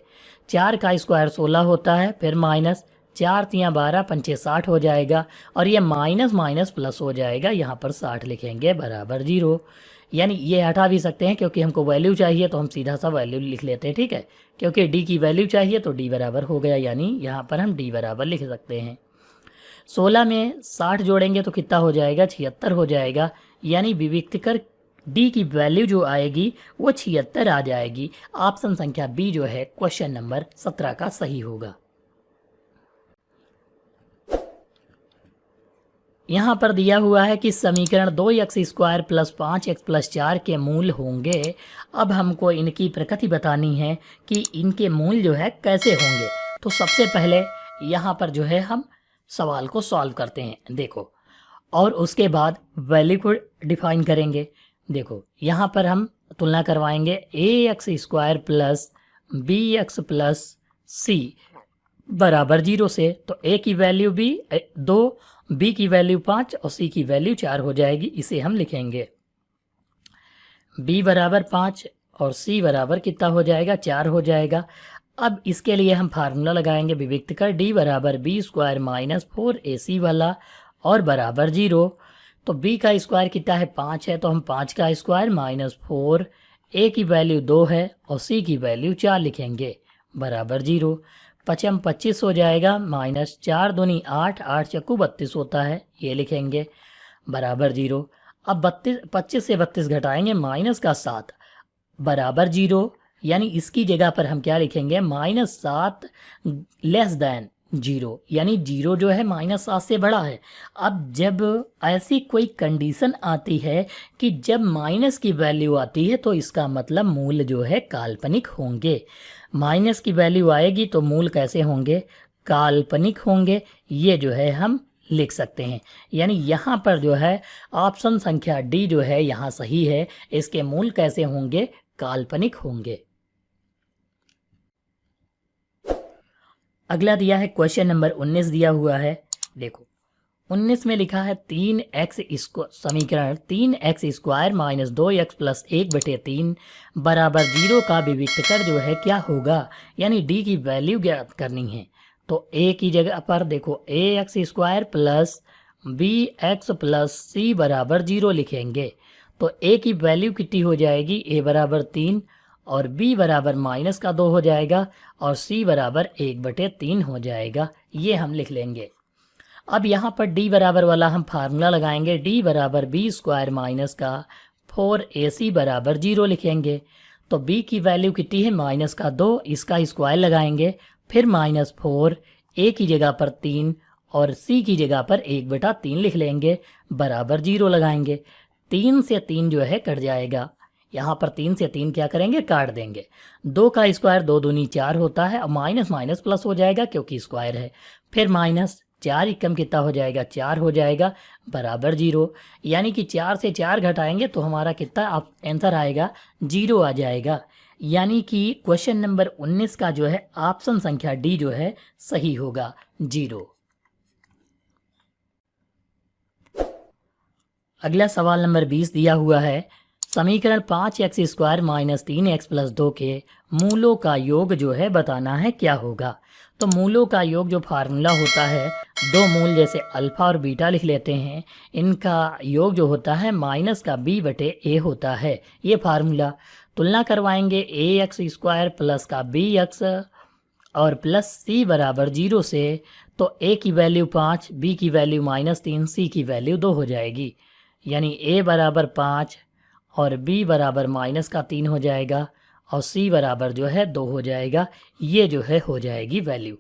4 का स्क्वायर 16 होता है, फिर माइनस 4 3 12 5 60 हो जाएगा, और ये माइनस माइनस प्लस हो जाएगा, यहाँ पर 60 लिखेंगे बराबर 0। यानी ये हटा भी सकते हैं, क्योंकि हमको वैल्यू चाहिए तो हम सीधा सा वैल्यू लिख लेते हैं, ठीक है। क्योंकि d की वैल्यू चाहिए तो d बराबर हो गया, यानी यहाँ पर हम d बराबर लिख सकते हैं। 16 में 60 जोड़ेंगे तो कितना हो जाएगा, 76 हो जाएगा, यानी विविक्तिकर डी की वैल्यू जो आएगी वो 76 आ जाएगी। ऑप्शन संख्या बी जो है क्वेश्चन नंबर 17 का सही होगा। यहाँ पर दिया हुआ है कि समीकरण 2x² + 5x + 4 के मूल होंगे। अब हमको इनकी प्रकृति बतानी है कि इनके मूल जो है कैसे होंगे। तो सबसे पहले यहाँ पर जो है हम सवाल को सॉल्व करते हैं, देखो, और उसके बाद वैल्यू को डिफाइन करेंगे। देखो यहाँ पर हम तुलना करवाएंगे ax² + bx + c बराबर 0 से। तो a की वैल्यू 2, b की वैल्यू 5 और c की वैल्यू 4 हो जाएगी। इसे हम लिखेंगे b बराबर 5 और c बराबर कितना हो जाएगा, 4 हो जाएगा। अब इसके लिए हम फार्मूला लगाएंगे विविक्त कर, d बराबर b² - 4ac वाला और बराबर 0। तो b का स्क्वायर कितना है, 5 है, तो हम 5 का स्क्वायर -4, a की वैल्यू 2 है और c की वैल्यू 4 लिखेंगे बराबर 0। 5 25 हो जाएगा, -4 दूनी 8, 8 चक्कू 32 होता है, ये लिखेंगे बराबर 0। अब 25 से 32 घटाएंगे, -7 बराबर 0, यानी इसकी जगह पर हम क्या लिखेंगे, -7 < 0, यानी 0 जो है -7 से बड़ा है। अब जब ऐसी कोई कंडीशन आती है कि जब माइनस की वैल्यू आती है तो इसका मतलब मूल जो है काल्पनिक होंगे। माइनस की वैल्यू आएगी तो मूल कैसे होंगे, काल्पनिक होंगे। ये जो है हम लिख सकते हैं, यानी यहाँ पर जो है ऑप्शन संख्या डी जो है यहाँ सही है। इसके मूल कैसे होंगे, काल्पनिक होंगे। अगला दिया है क्वेश्चन नंबर 19 दिया हुआ है। देखो 19 में लिखा है समीकरण 3x² - 2x + 1/3 बराबर 0 का विविक्त कर जो है क्या होगा, यानी d की वैल्यू ज्ञात करनी है। तो a की जगह पर देखो ax² + bx + c बराबर 0 लिखेंगे। तो a की वैल्यू कितनी हो जाएगी, a बराबर 3 और b बराबर -2 हो जाएगा और c बराबर 1/3 हो जाएगा, ये हम लिख लेंगे। अब यहाँ पर d बराबर वाला हम फार्मूला लगाएंगे, d बराबर b² - 4ac बराबर 0 लिखेंगे। तो b की वैल्यू कितनी है, -2, इसका स्क्वायर लगाएंगे, फिर -4, a की जगह पर 3 और c की जगह पर 1/3 लिख लेंगे बराबर 0 लगाएंगे। 3 से 3 जो है कट जाएगा, यहाँ पर 3 से 3 क्या करेंगे, काट देंगे। 2 का स्क्वायर 2 दूनी 4 होता है और माइनस माइनस प्लस हो जाएगा क्योंकि स्क्वायर है। फिर -4 एकम कितना हो जाएगा, 4 हो जाएगा बराबर 0, यानी कि 4 से 4 घटाएंगे तो हमारा कितना आंसर आएगा, 0 आ जाएगा। यानी कि क्वेश्चन नंबर 19 का जो है ऑप्शन संख्या डी जो है सही होगा, 0। अगला सवाल नंबर 20 दिया हुआ है, समीकरण 5x² - 3x + 2 के मूलों का योग जो है बताना है क्या होगा। तो मूलों का योग जो फार्मूला होता है, दो मूल जैसे अल्फा और बीटा लिख लेते हैं, इनका योग जो होता है -b/a होता है, ये फार्मूला। तुलना करवाएंगे ax² + का bx और प्लस c बराबर 0 से। तो a की वैल्यू 5, b की वैल्यू -3, c की वैल्यू 2 हो जाएगी, यानी a बराबर 5 और b बराबर -3 हो जाएगा और c बराबर जो है 2 हो जाएगा, ये जो है हो जाएगी वैल्यू।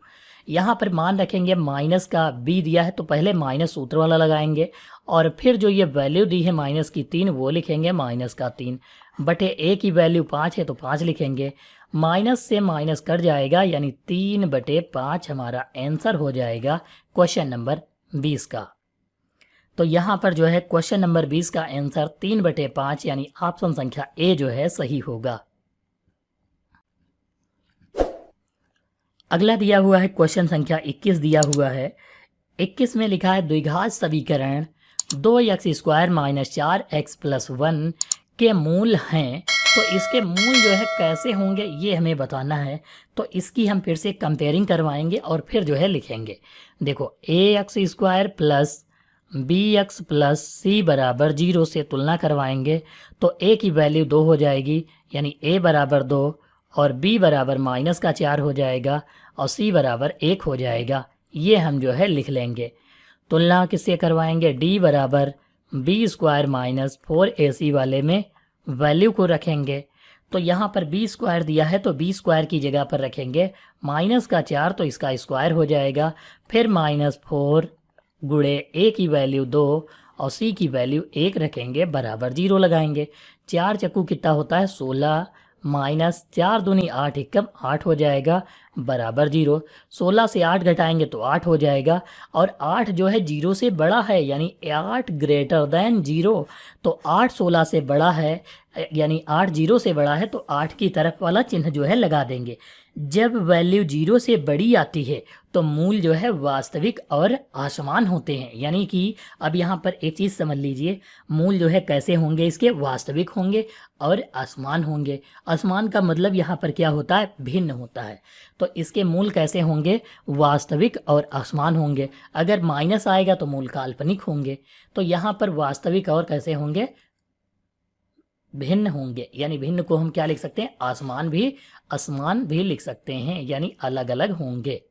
यहाँ पर मान रखेंगे माइनस का b दिया है तो पहले माइनस सूत्र वाला लगाएंगे और फिर जो ये वैल्यू दी है -3 वो लिखेंगे -3 बटे a की वैल्यू 5 है तो 5 लिखेंगे, माइनस से माइनस कट जाएगा यानी 3/5 हमारा आंसर हो जाएगा क्वेश्चन नंबर 20 का। तो यहाँ पर जो है क्वेश्चन नंबर 20 का आंसर 3/5 यानी ऑप्शन संख्या ए जो है सही होगा। अगला दिया हुआ है क्वेश्चन संख्या 21 दिया हुआ है। 21 में लिखा है द्विघात समीकरण 2x² - 4x + 1 के मूल हैं, तो इसके मूल जो है कैसे होंगे ये हमें बताना है। तो इसकी हम फिर से कंपेयरिंग करवाएंगे और फिर जो है लिखेंगे। देखो ax² + bx + c बराबर 0 से तुलना करवाएंगे तो a की वैल्यू 2 हो जाएगी, यानी a बराबर 2 और b बराबर -4 हो जाएगा और c बराबर 1 हो जाएगा, ये हम जो है लिख लेंगे। तुलना किससे करवाएंगे, d बराबर b² - 4ac वाले में वैल्यू को रखेंगे तो यहाँ पर बी स्क्वायर दिया है तो बी स्क्वायर की जगह पर रखेंगे माइनस का 4 तो इसका स्क्वायर हो जाएगा, फिर -4 गुणे ए की वैल्यू 2 और सी की वैल्यू 1 रखेंगे बराबर 0 लगाएंगे। 4 चक्कू कितना होता है 16 माइनस 4 दूनी 8 एकम 8 हो जाएगा बराबर 0। 16 से 8 घटाएंगे तो 8 हो जाएगा और 8 जो है 0 से बड़ा है यानी 8 ग्रेटर देन 0। तो 8 16 से बड़ा है यानी 8 0 से बड़ा है तो 8 की तरफ वाला चिन्ह जो है लगा देंगे। जब वैल्यू 0 से बड़ी आती है तो मूल जो है वास्तविक और असमान होते हैं। यानी कि अब यहाँ पर एक चीज़ समझ लीजिए, मूल जो है कैसे होंगे, इसके वास्तविक होंगे और असमान होंगे। असमान का मतलब यहाँ पर क्या होता है, भिन्न होता है। तो इसके मूल कैसे होंगे, वास्तविक और असमान होंगे। अगर माइनस आएगा तो मूल काल्पनिक होंगे। तो यहाँ पर वास्तविक और कैसे होंगे, भिन्न होंगे। यानी भिन्न को हम क्या लिख सकते हैं, असमान भी लिख सकते हैं, यानी अलग अलग होंगे।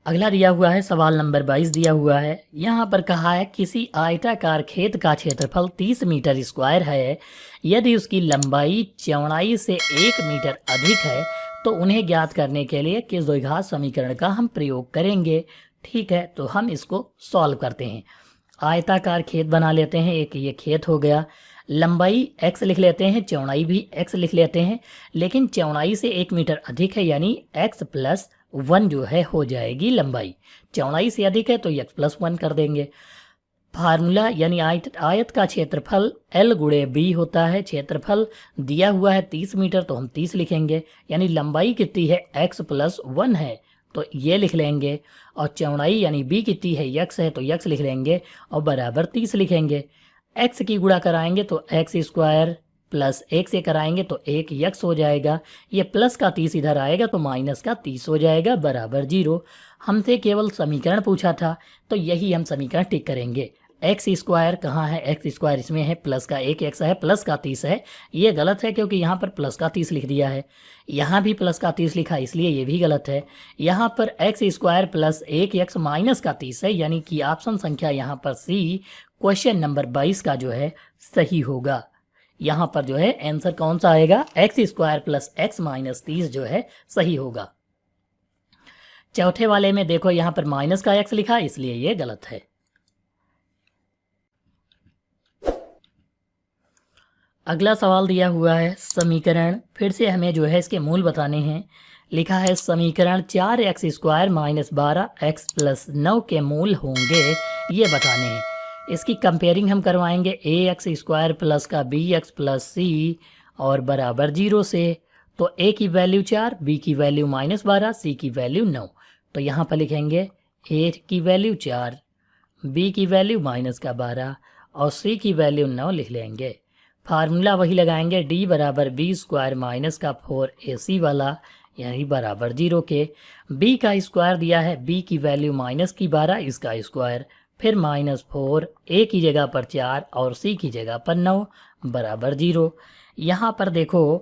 अगला दिया हुआ है सवाल नंबर 22 दिया हुआ है। यहाँ पर कहा है किसी आयताकार खेत का क्षेत्रफल 30 मीटर स्क्वायर है। यदि उसकी लंबाई चौड़ाई से 1 मीटर अधिक है तो उन्हें ज्ञात करने के लिए किस द्विघात समीकरण का हम प्रयोग करेंगे। ठीक है, तो हम इसको सॉल्व करते हैं। आयताकार खेत बना लेते हैं, एक ये खेत हो गया। लंबाई x लिख लेते हैं, चौड़ाई भी x लिख लेते हैं, लेकिन चौड़ाई से 1 मीटर अधिक है यानी x+1 जो है हो जाएगी लंबाई। चौड़ाई से अधिक है तो x+1 कर देंगे। फार्मूला यानी आयत का क्षेत्रफल L गुणे B होता है। क्षेत्रफल दिया हुआ है 30 मीटर तो हम 30 लिखेंगे, यानी लंबाई कितनी है x+1 है तो ये लिख लेंगे, और चौड़ाई यानी b कितनी है x है तो x लिख लेंगे और बराबर 30 लिखेंगे। x की गुणा कराएंगे तो x स्क्वायर प्लस 1 से कराएंगे तो 1x हो जाएगा। ये प्लस का 30 इधर आएगा तो माइनस का 30 हो जाएगा बराबर 0। हमसे केवल समीकरण पूछा था तो यही हम समीकरण टिक करेंगे। एक्स स्क्वायर कहाँ है, एक्स स्क्वायर इसमें है, प्लस का 1x है, प्लस का 30 है। ये गलत है क्योंकि यहाँ पर प्लस का 30 लिख दिया है, यहाँ भी प्लस का 30 लिखा इसलिए ये भी गलत है। यहाँ पर x square plus 1x minus का 30 है, यानी कि ऑप्शन संख्या यहाँ पर सी क्वेश्चन नंबर 22 का जो है सही होगा। यहाँ पर जो है आंसर कौन सा आएगा, x square plus x minus 30 जो है सही होगा। चौथे वाले में देखो यहाँ पर माइनस का x लिखा इसलिए ये गलत है। अगला सवाल दिया हुआ है समीकरण, फिर से हमें जो है इसके मूल बताने हैं। लिखा है समीकरण 4x square minus 12x plus 9 के मूल होंगे, ये बताने हैं। इसकी कंपेयरिंग हम करवाएंगे ax स्क्वायर प्लस का bx प्लस c और बराबर 0 से। तो a की वैल्यू 4, b की वैल्यू -12, c की वैल्यू 9। तो यहाँ पर लिखेंगे a की वैल्यू 4, b की वैल्यू -12 और c की वैल्यू 9 लिख लेंगे। फार्मूला वही लगाएंगे, d बराबर बी स्क्वायर माइनस का 4ac वाला यानी बराबर 0 के। b का स्क्वायर दिया है, b की वैल्यू -12 इसका स्क्वायर, फिर -4, a की जगह पर 4 और c की जगह पर 9 बराबर 0। यहाँ पर देखो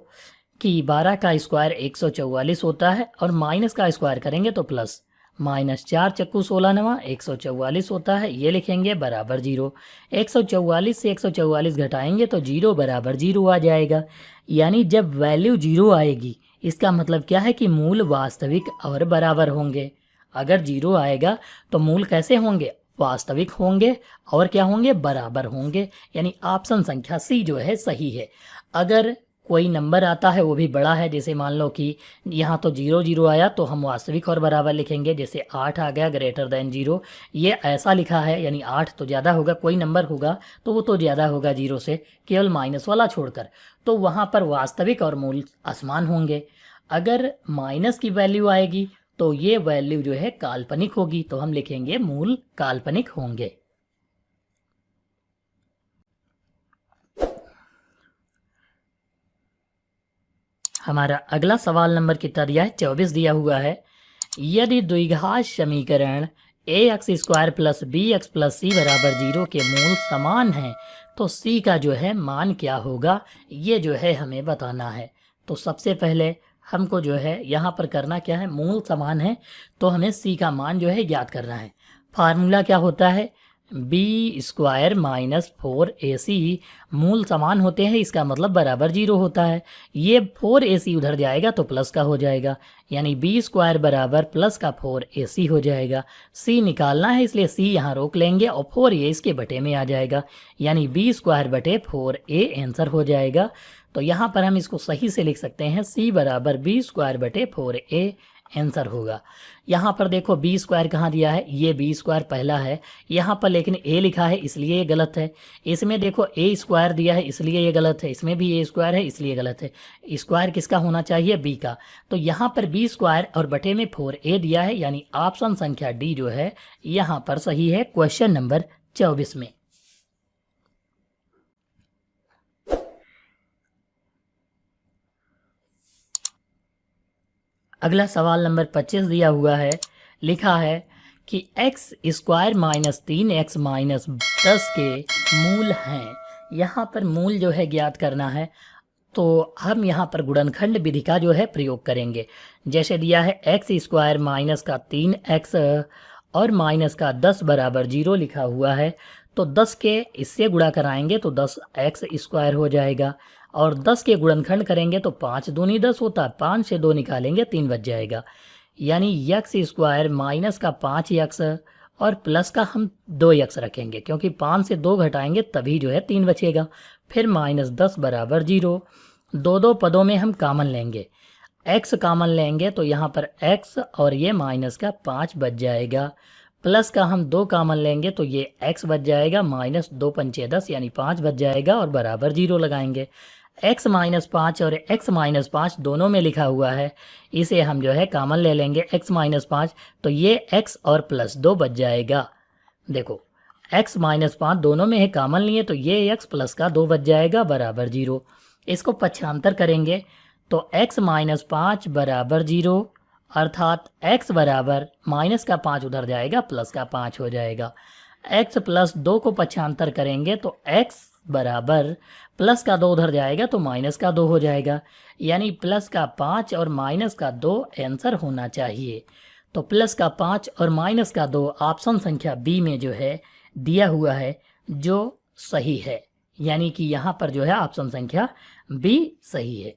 कि 12 का स्क्वायर 144 होता है और माइनस का स्क्वायर करेंगे तो प्लस, -4 चक्कू 16 नवा 144 होता है, ये लिखेंगे बराबर 0। 144 से 144 घटाएंगे तो 0 बराबर 0 आ जाएगा। यानी जब वैल्यू 0 आएगी इसका मतलब क्या है कि मूल वास्तविक और बराबर होंगे। अगर 0 आएगा तो मूल कैसे होंगे, वास्तविक होंगे और क्या होंगे, बराबर होंगे। यानी ऑप्शन संख्या सी जो है सही है। अगर कोई नंबर आता है वो भी बड़ा है, जैसे मान लो कि यहाँ तो 0 0 आया तो हम वास्तविक और बराबर लिखेंगे। जैसे 8 आ गया ग्रेटर देन 0, ये ऐसा लिखा है यानी 8 तो ज़्यादा होगा, कोई नंबर होगा तो वो तो ज़्यादा होगा 0 से, केवल माइनस वाला छोड़कर, तो वहाँ पर वास्तविक और मूल असमान होंगे। अगर माइनस की वैल्यू आएगी तो ये वैल्यू जो है काल्पनिक होगी, तो हम लिखेंगे मूल काल्पनिक होंगे। हमारा अगला सवाल नंबर कितना दिया है, 24 दिया हुआ है। यदि द्विघात समीकरण ax square plus bx plus c बराबर 0 के मूल समान हैं तो c का जो है मान क्या होगा, ये जो है हमें बताना है। तो सबसे पहले हमको जो है यहाँ पर करना क्या है, मूल समान है तो हमें c का मान जो है ज्ञात करना है। फार्मूला क्या होता है, बी स्क्वायर माइनस 4ac, मूल समान होते हैं, इसका मतलब बराबर 0 होता है। ये 4ac उधर जाएगा तो प्लस का हो जाएगा, यानी बी स्क्वायर बराबर प्लस का 4ac हो जाएगा। सी निकालना है इसलिए सी यहाँ रोक लेंगे और 4a इसके बटे में आ जाएगा, यानी बी स्क्वायर बटे 4a आंसर हो जाएगा। तो यहाँ पर हम इसको सही से लिख सकते हैं, सी बराबर बी स्क्वायर बटे 4a आंसर होगा। यहाँ पर देखो बी स्क्वायर कहाँ दिया है, ये बी स्क्वायर पहला है यहाँ पर, लेकिन ए लिखा है इसलिए ये गलत है। इसमें देखो ए स्क्वायर दिया है इसलिए ये गलत है, इसमें भी ए स्क्वायर है इसलिए गलत है। स्क्वायर किसका होना चाहिए, बी का। तो यहाँ पर बी स्क्वायर और बटे में 4a दिया है, यानी ऑप्शन संख्या डी जो है यहाँ पर सही है क्वेश्चन नंबर 24 में। अगला सवाल नंबर 25 दिया हुआ है, लिखा है कि x square minus 3x minus 10 के मूल हैं। यहाँ पर मूल जो है ज्ञात करना है, तो हम यहाँ पर गुणनखंड विधि का जो है प्रयोग करेंगे। जैसे दिया है x स्क्वायर माइनस का 3x और माइनस का 10 बराबर 0 लिखा हुआ है, तो 10 के इससे गुणा कराएंगे तो 10x स्क्वायर हो जाएगा, और 10 के गुणनखंड करेंगे तो 5 दूनी 10 होता है, 5 से 2 निकालेंगे 3 बच जाएगा, यानी x स्क्वायर माइनस का 5x और प्लस का हम 2x रखेंगे, क्योंकि 5 से 2 घटाएंगे तभी जो है 3 बचेगा। फिर माइनस 10 बराबर 0, दो पदों में हम कॉमन लेंगे, x कॉमन लेंगे तो यहाँ पर x और ये माइनस का 5 बच जाएगा, प्लस का हम 2 कॉमन लेंगे तो ये x बच जाएगा, माइनस 2 पंचे 10 यानी 5 बच जाएगा, और बराबर 0 लगाएंगे। x माइनस 5 और x माइनस 5 दोनों में लिखा हुआ है, इसे हम जो है कॉमन ले लेंगे, x माइनस 5 तो ये x और प्लस 2 बच जाएगा। देखो x माइनस 5 दोनों में है कॉमन लिए तो ये x प्लस का 2 बच जाएगा बराबर 0। इसको पक्षांतर करेंगे तो x माइनस 5 बराबर 0, अर्थात x बराबर माइनस का 5 उधर जाएगा प्लस का 5 हो जाएगा। x प्लस 2 को पक्षांतर करेंगे तो x बराबर प्लस का 2 उधर जाएगा तो माइनस का 2 हो जाएगा, यानी प्लस का 5 और माइनस का 2 आंसर होना चाहिए। तो प्लस का 5 और माइनस का 2 ऑप्शन संख्या बी में जो है दिया हुआ है जो सही है, यानी कि यहाँ पर जो है ऑप्शन संख्या बी सही है।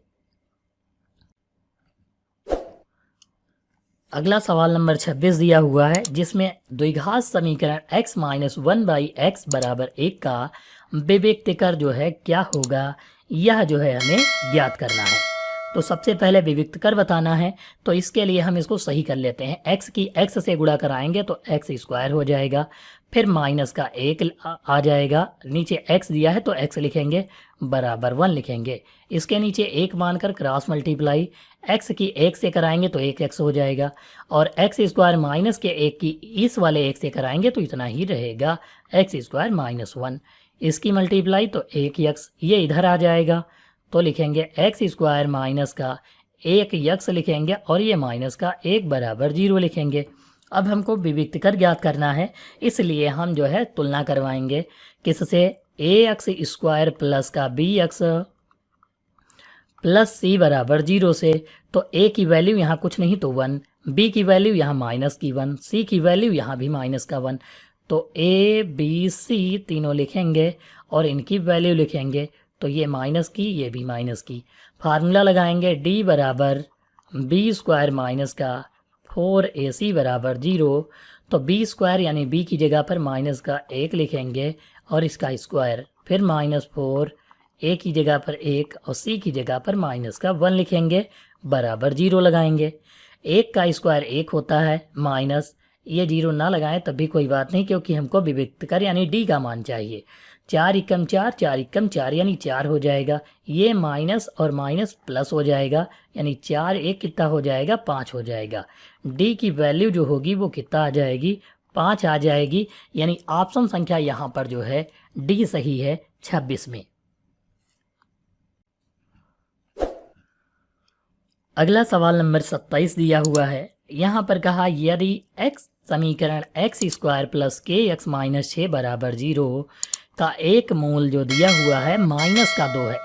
अगला सवाल नंबर 26 दिया हुआ है, जिसमें द्विघात समीकरण x माइनस 1/x बराबर 1 का विभक्त कर जो है क्या होगा, यह जो है हमें ज्ञात करना है। तो सबसे पहले विभक्त कर बताना है, तो इसके लिए हम इसको सही कर लेते हैं। x की x से गुणा कराएंगे तो x स्क्वायर हो जाएगा, फिर माइनस का 1 आ जाएगा, नीचे x दिया है तो x लिखेंगे, बराबर 1 लिखेंगे, इसके नीचे 1 मानकर क्रॉस मल्टीप्लाई, x की 1 से कराएंगे तो 1x हो जाएगा, और x स्क्वायर माइनस के 1 की इस वाले 1 से कराएंगे तो इतना ही रहेगा, x स्क्वायर माइनस 1, इसकी मल्टीप्लाई तो 1x, ये इधर आ जाएगा तो लिखेंगे x स्क्वायर माइनस का 1x लिखेंगे, और ये माइनस का 1 बराबर 0 लिखेंगे। अब हमको विभक्त कर ज्ञात करना है, इसलिए हम जो है तुलना करवाएंगे किससे, ax स्क्वायर प्लस का bx प्लस c बराबर 0 से। तो a की वैल्यू यहाँ कुछ नहीं तो 1, b की वैल्यू यहाँ माइनस की 1, c की वैल्यू यहाँ भी माइनस का 1, तो a b c तीनों लिखेंगे और इनकी वैल्यू लिखेंगे, तो ये माइनस की ये भी माइनस की। फार्मूला लगाएंगे d बराबर b स्क्वायर माइनस का 4ac बराबर 0, तो b स्क्वायर यानी b की जगह पर माइनस का 1 लिखेंगे और इसका स्क्वायर, फिर माइनस 4, a की जगह पर 1 और c की जगह पर माइनस का 1 लिखेंगे, बराबर 0 लगाएंगे। 1 का स्क्वायर 1 होता है, माइनस, ये 0 ना लगाएं तब भी कोई बात नहीं, क्योंकि हमको विभक्त कर यानी d का मान चाहिए। 4 एकम 4, 4 एकम 4 यानी 4 हो जाएगा, ये माइनस और माइनस प्लस हो जाएगा, यानी 4 1 कितना हो जाएगा, 5 हो जाएगा। d की वैल्यू जो होगी वो कितना आ जाएगी, 5 आ जाएगी, यानी ऑप्शन संख्या यहाँ पर जो है डी सही है 26 में। अगला सवाल नंबर 27 दिया हुआ है, यहाँ पर कहा यदि x समीकरण x स्क्वायर प्लस के एक्स माइनस 6 बराबर 0 का एक मूल जो दिया हुआ है माइनस का 2 है,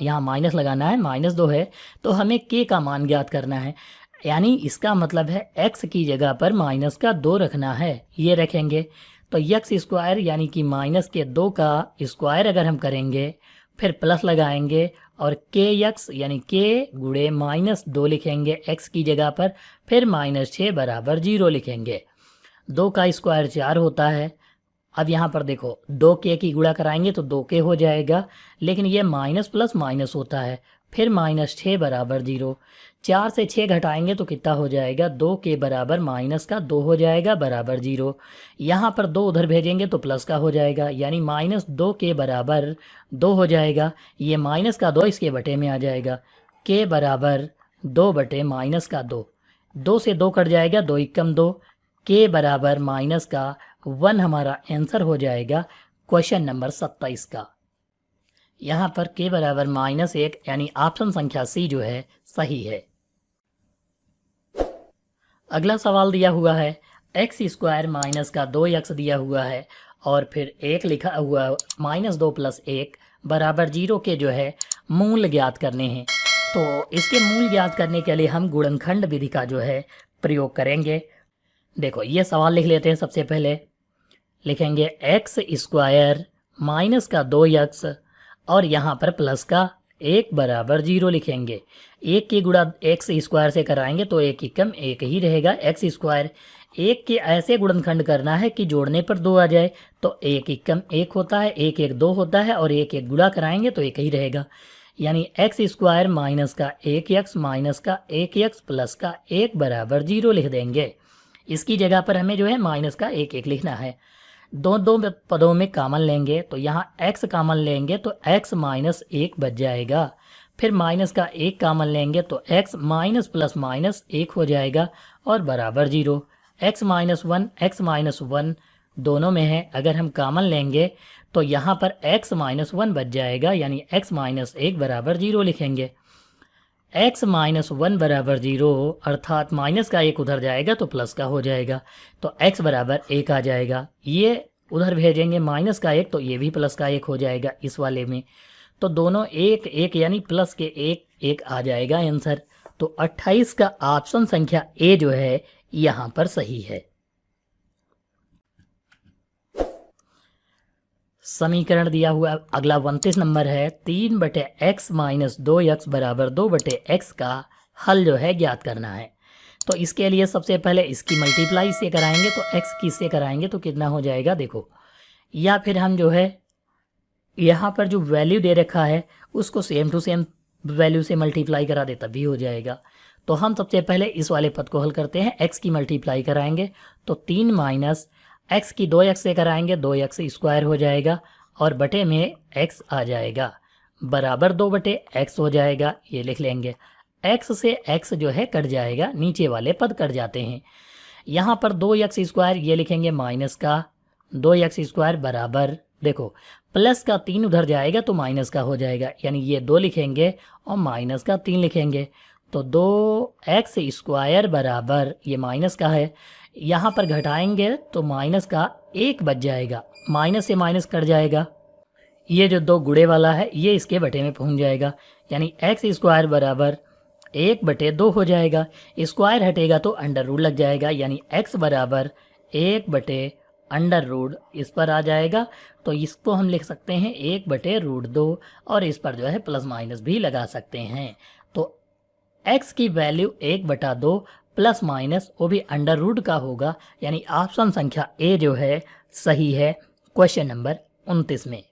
यहाँ माइनस लगाना है, माइनस 2 है, तो हमें k का मान ज्ञात करना है, यानी इसका मतलब है x की जगह पर माइनस का 2 रखना है, ये रखेंगे। तो यक्स स्क्वायर यानी कि माइनस के 2 का स्क्वायर अगर हम करेंगे फिर प्लस लगाएंगे और के यक्स यानी के गुणे -2 लिखेंगे एक्स की जगह पर, फिर -6 बराबर 0 लिखेंगे। 2 का स्क्वायर 4 होता है। अब यहाँ पर देखो 2 के की गुणा कराएंगे तो 2 के हो जाएगा, लेकिन ये माइनस प्लस माइनस होता है, फिर -6 बराबर 0। 4 से 6 घटाएंगे तो कितना हो जाएगा, 2 के बराबर -2 हो जाएगा बराबर 0। यहाँ पर 2 उधर भेजेंगे तो प्लस का हो जाएगा, यानी -2 के बराबर 2 हो जाएगा। ये -2 इसके बटे में आ जाएगा, के बराबर 2 बटे -2। 2 से 2 कट जाएगा, 2 एकम 2, के बराबर -1 हमारा आंसर हो जाएगा क्वेश्चन नंबर 27 का। यहाँ पर के बराबर -1 यानी ऑप्शन संख्या सी जो है सही है। अगला सवाल दिया हुआ है एक्स स्क्वायर माइनस का 2x दिया हुआ है और फिर 1 लिखा हुआ -2 + 1 बराबर 0 के जो है मूल ज्ञात करने हैं। तो इसके मूल ज्ञात करने के लिए हम गुणनखंड विधि का जो है प्रयोग करेंगे। देखो ये सवाल लिख लेते हैं। सबसे पहले लिखेंगे एक्स स्क्वायर माइनस का 2x और यहाँ पर प्लस का 1 बराबर 0 लिखेंगे। 1 की गुणा एक्स स्क्वायर से कराएंगे तो 1 एकम 1 ही रहेगा। एक्स स्क्वायर 1 के ऐसे गुणनखंड करना है कि जोड़ने पर 2 आ जाए, तो 1 एकम 1 होता है, 1 1 2 होता है और 1 1 गुणा कराएंगे तो 1 ही रहेगा। यानी एक्स स्क्वायर माइनस का 1x माइनस का 1x प्लस का 1 बराबर 0 लिख देंगे। इसकी जगह पर हमें जो है माइनस का 1 1 लिखना है। दो पदों में कॉमन लेंगे तो यहाँ x कॉमन लेंगे तो x -1 बच जाएगा। फिर माइनस का 1 कॉमन लेंगे तो x माइनस प्लस माइनस 1 हो जाएगा और बराबर 0। x -1 दोनों में है, अगर हम कॉमन लेंगे तो यहाँ पर x -1 बच जाएगा, यानी x -1 बराबर 0 लिखेंगे। x -1 बराबर 0 अर्थात माइनस का 1 उधर जाएगा तो प्लस का हो जाएगा, तो x बराबर 1 आ जाएगा। ये उधर भेजेंगे माइनस का 1 तो ये भी प्लस का 1 हो जाएगा इस वाले में, तो दोनों 1 1 यानी प्लस के 1 1 आ जाएगा आंसर। तो 28 का ऑप्शन संख्या ए जो है यहाँ पर सही है। समीकरण दिया हुआ अगला 29 नंबर है 3/x - 2x बराबर 2/x का हल जो है ज्ञात करना है। तो इसके लिए सबसे पहले इसकी मल्टीप्लाई से कराएंगे तो x की से कराएंगे तो कितना हो जाएगा देखो, या फिर हम जो है यहाँ पर जो वैल्यू दे रखा है उसको सेम टू सेम वैल्यू से मल्टीप्लाई करा दे तब भी हो जाएगा। तो हम सबसे पहले इस वाले पद को हल करते हैं। x की मल्टीप्लाई कराएंगे तो 3 माइनस x की 2x से कराएंगे 2x स्क्वायर हो जाएगा और बटे में x आ जाएगा बराबर 2/x हो जाएगा, ये लिख लेंगे। x से x जो है कट जाएगा, नीचे वाले पद कट जाते हैं। यहाँ पर 2x स्क्वायर ये लिखेंगे माइनस का 2x स्क्वायर बराबर देखो प्लस का 3 उधर जाएगा तो माइनस का हो जाएगा, यानी ये 2 लिखेंगे और माइनस का 3 लिखेंगे। तो 2x स्क्वायर बराबर ये माइनस का है, यहाँ पर घटाएंगे तो माइनस का 1 बच जाएगा, माइनस से माइनस कट जाएगा। ये जो 2 गुणे वाला है ये इसके बटे में पहुंच जाएगा, यानी x स्क्वायर बराबर 1/2 हो जाएगा। स्क्वायर हटेगा तो अंडर रूट लग जाएगा, यानी x बराबर 1/√, इस पर आ जाएगा। तो इसको हम लिख सकते हैं 1/√2 और इस पर जो है प्लस माइनस भी लगा सकते हैं। तो x की वैल्यू 1/2 प्लस माइनस वो भी अंडर रूट का होगा, यानी ऑप्शन संख्या ए जो है सही है क्वेश्चन नंबर 29 में।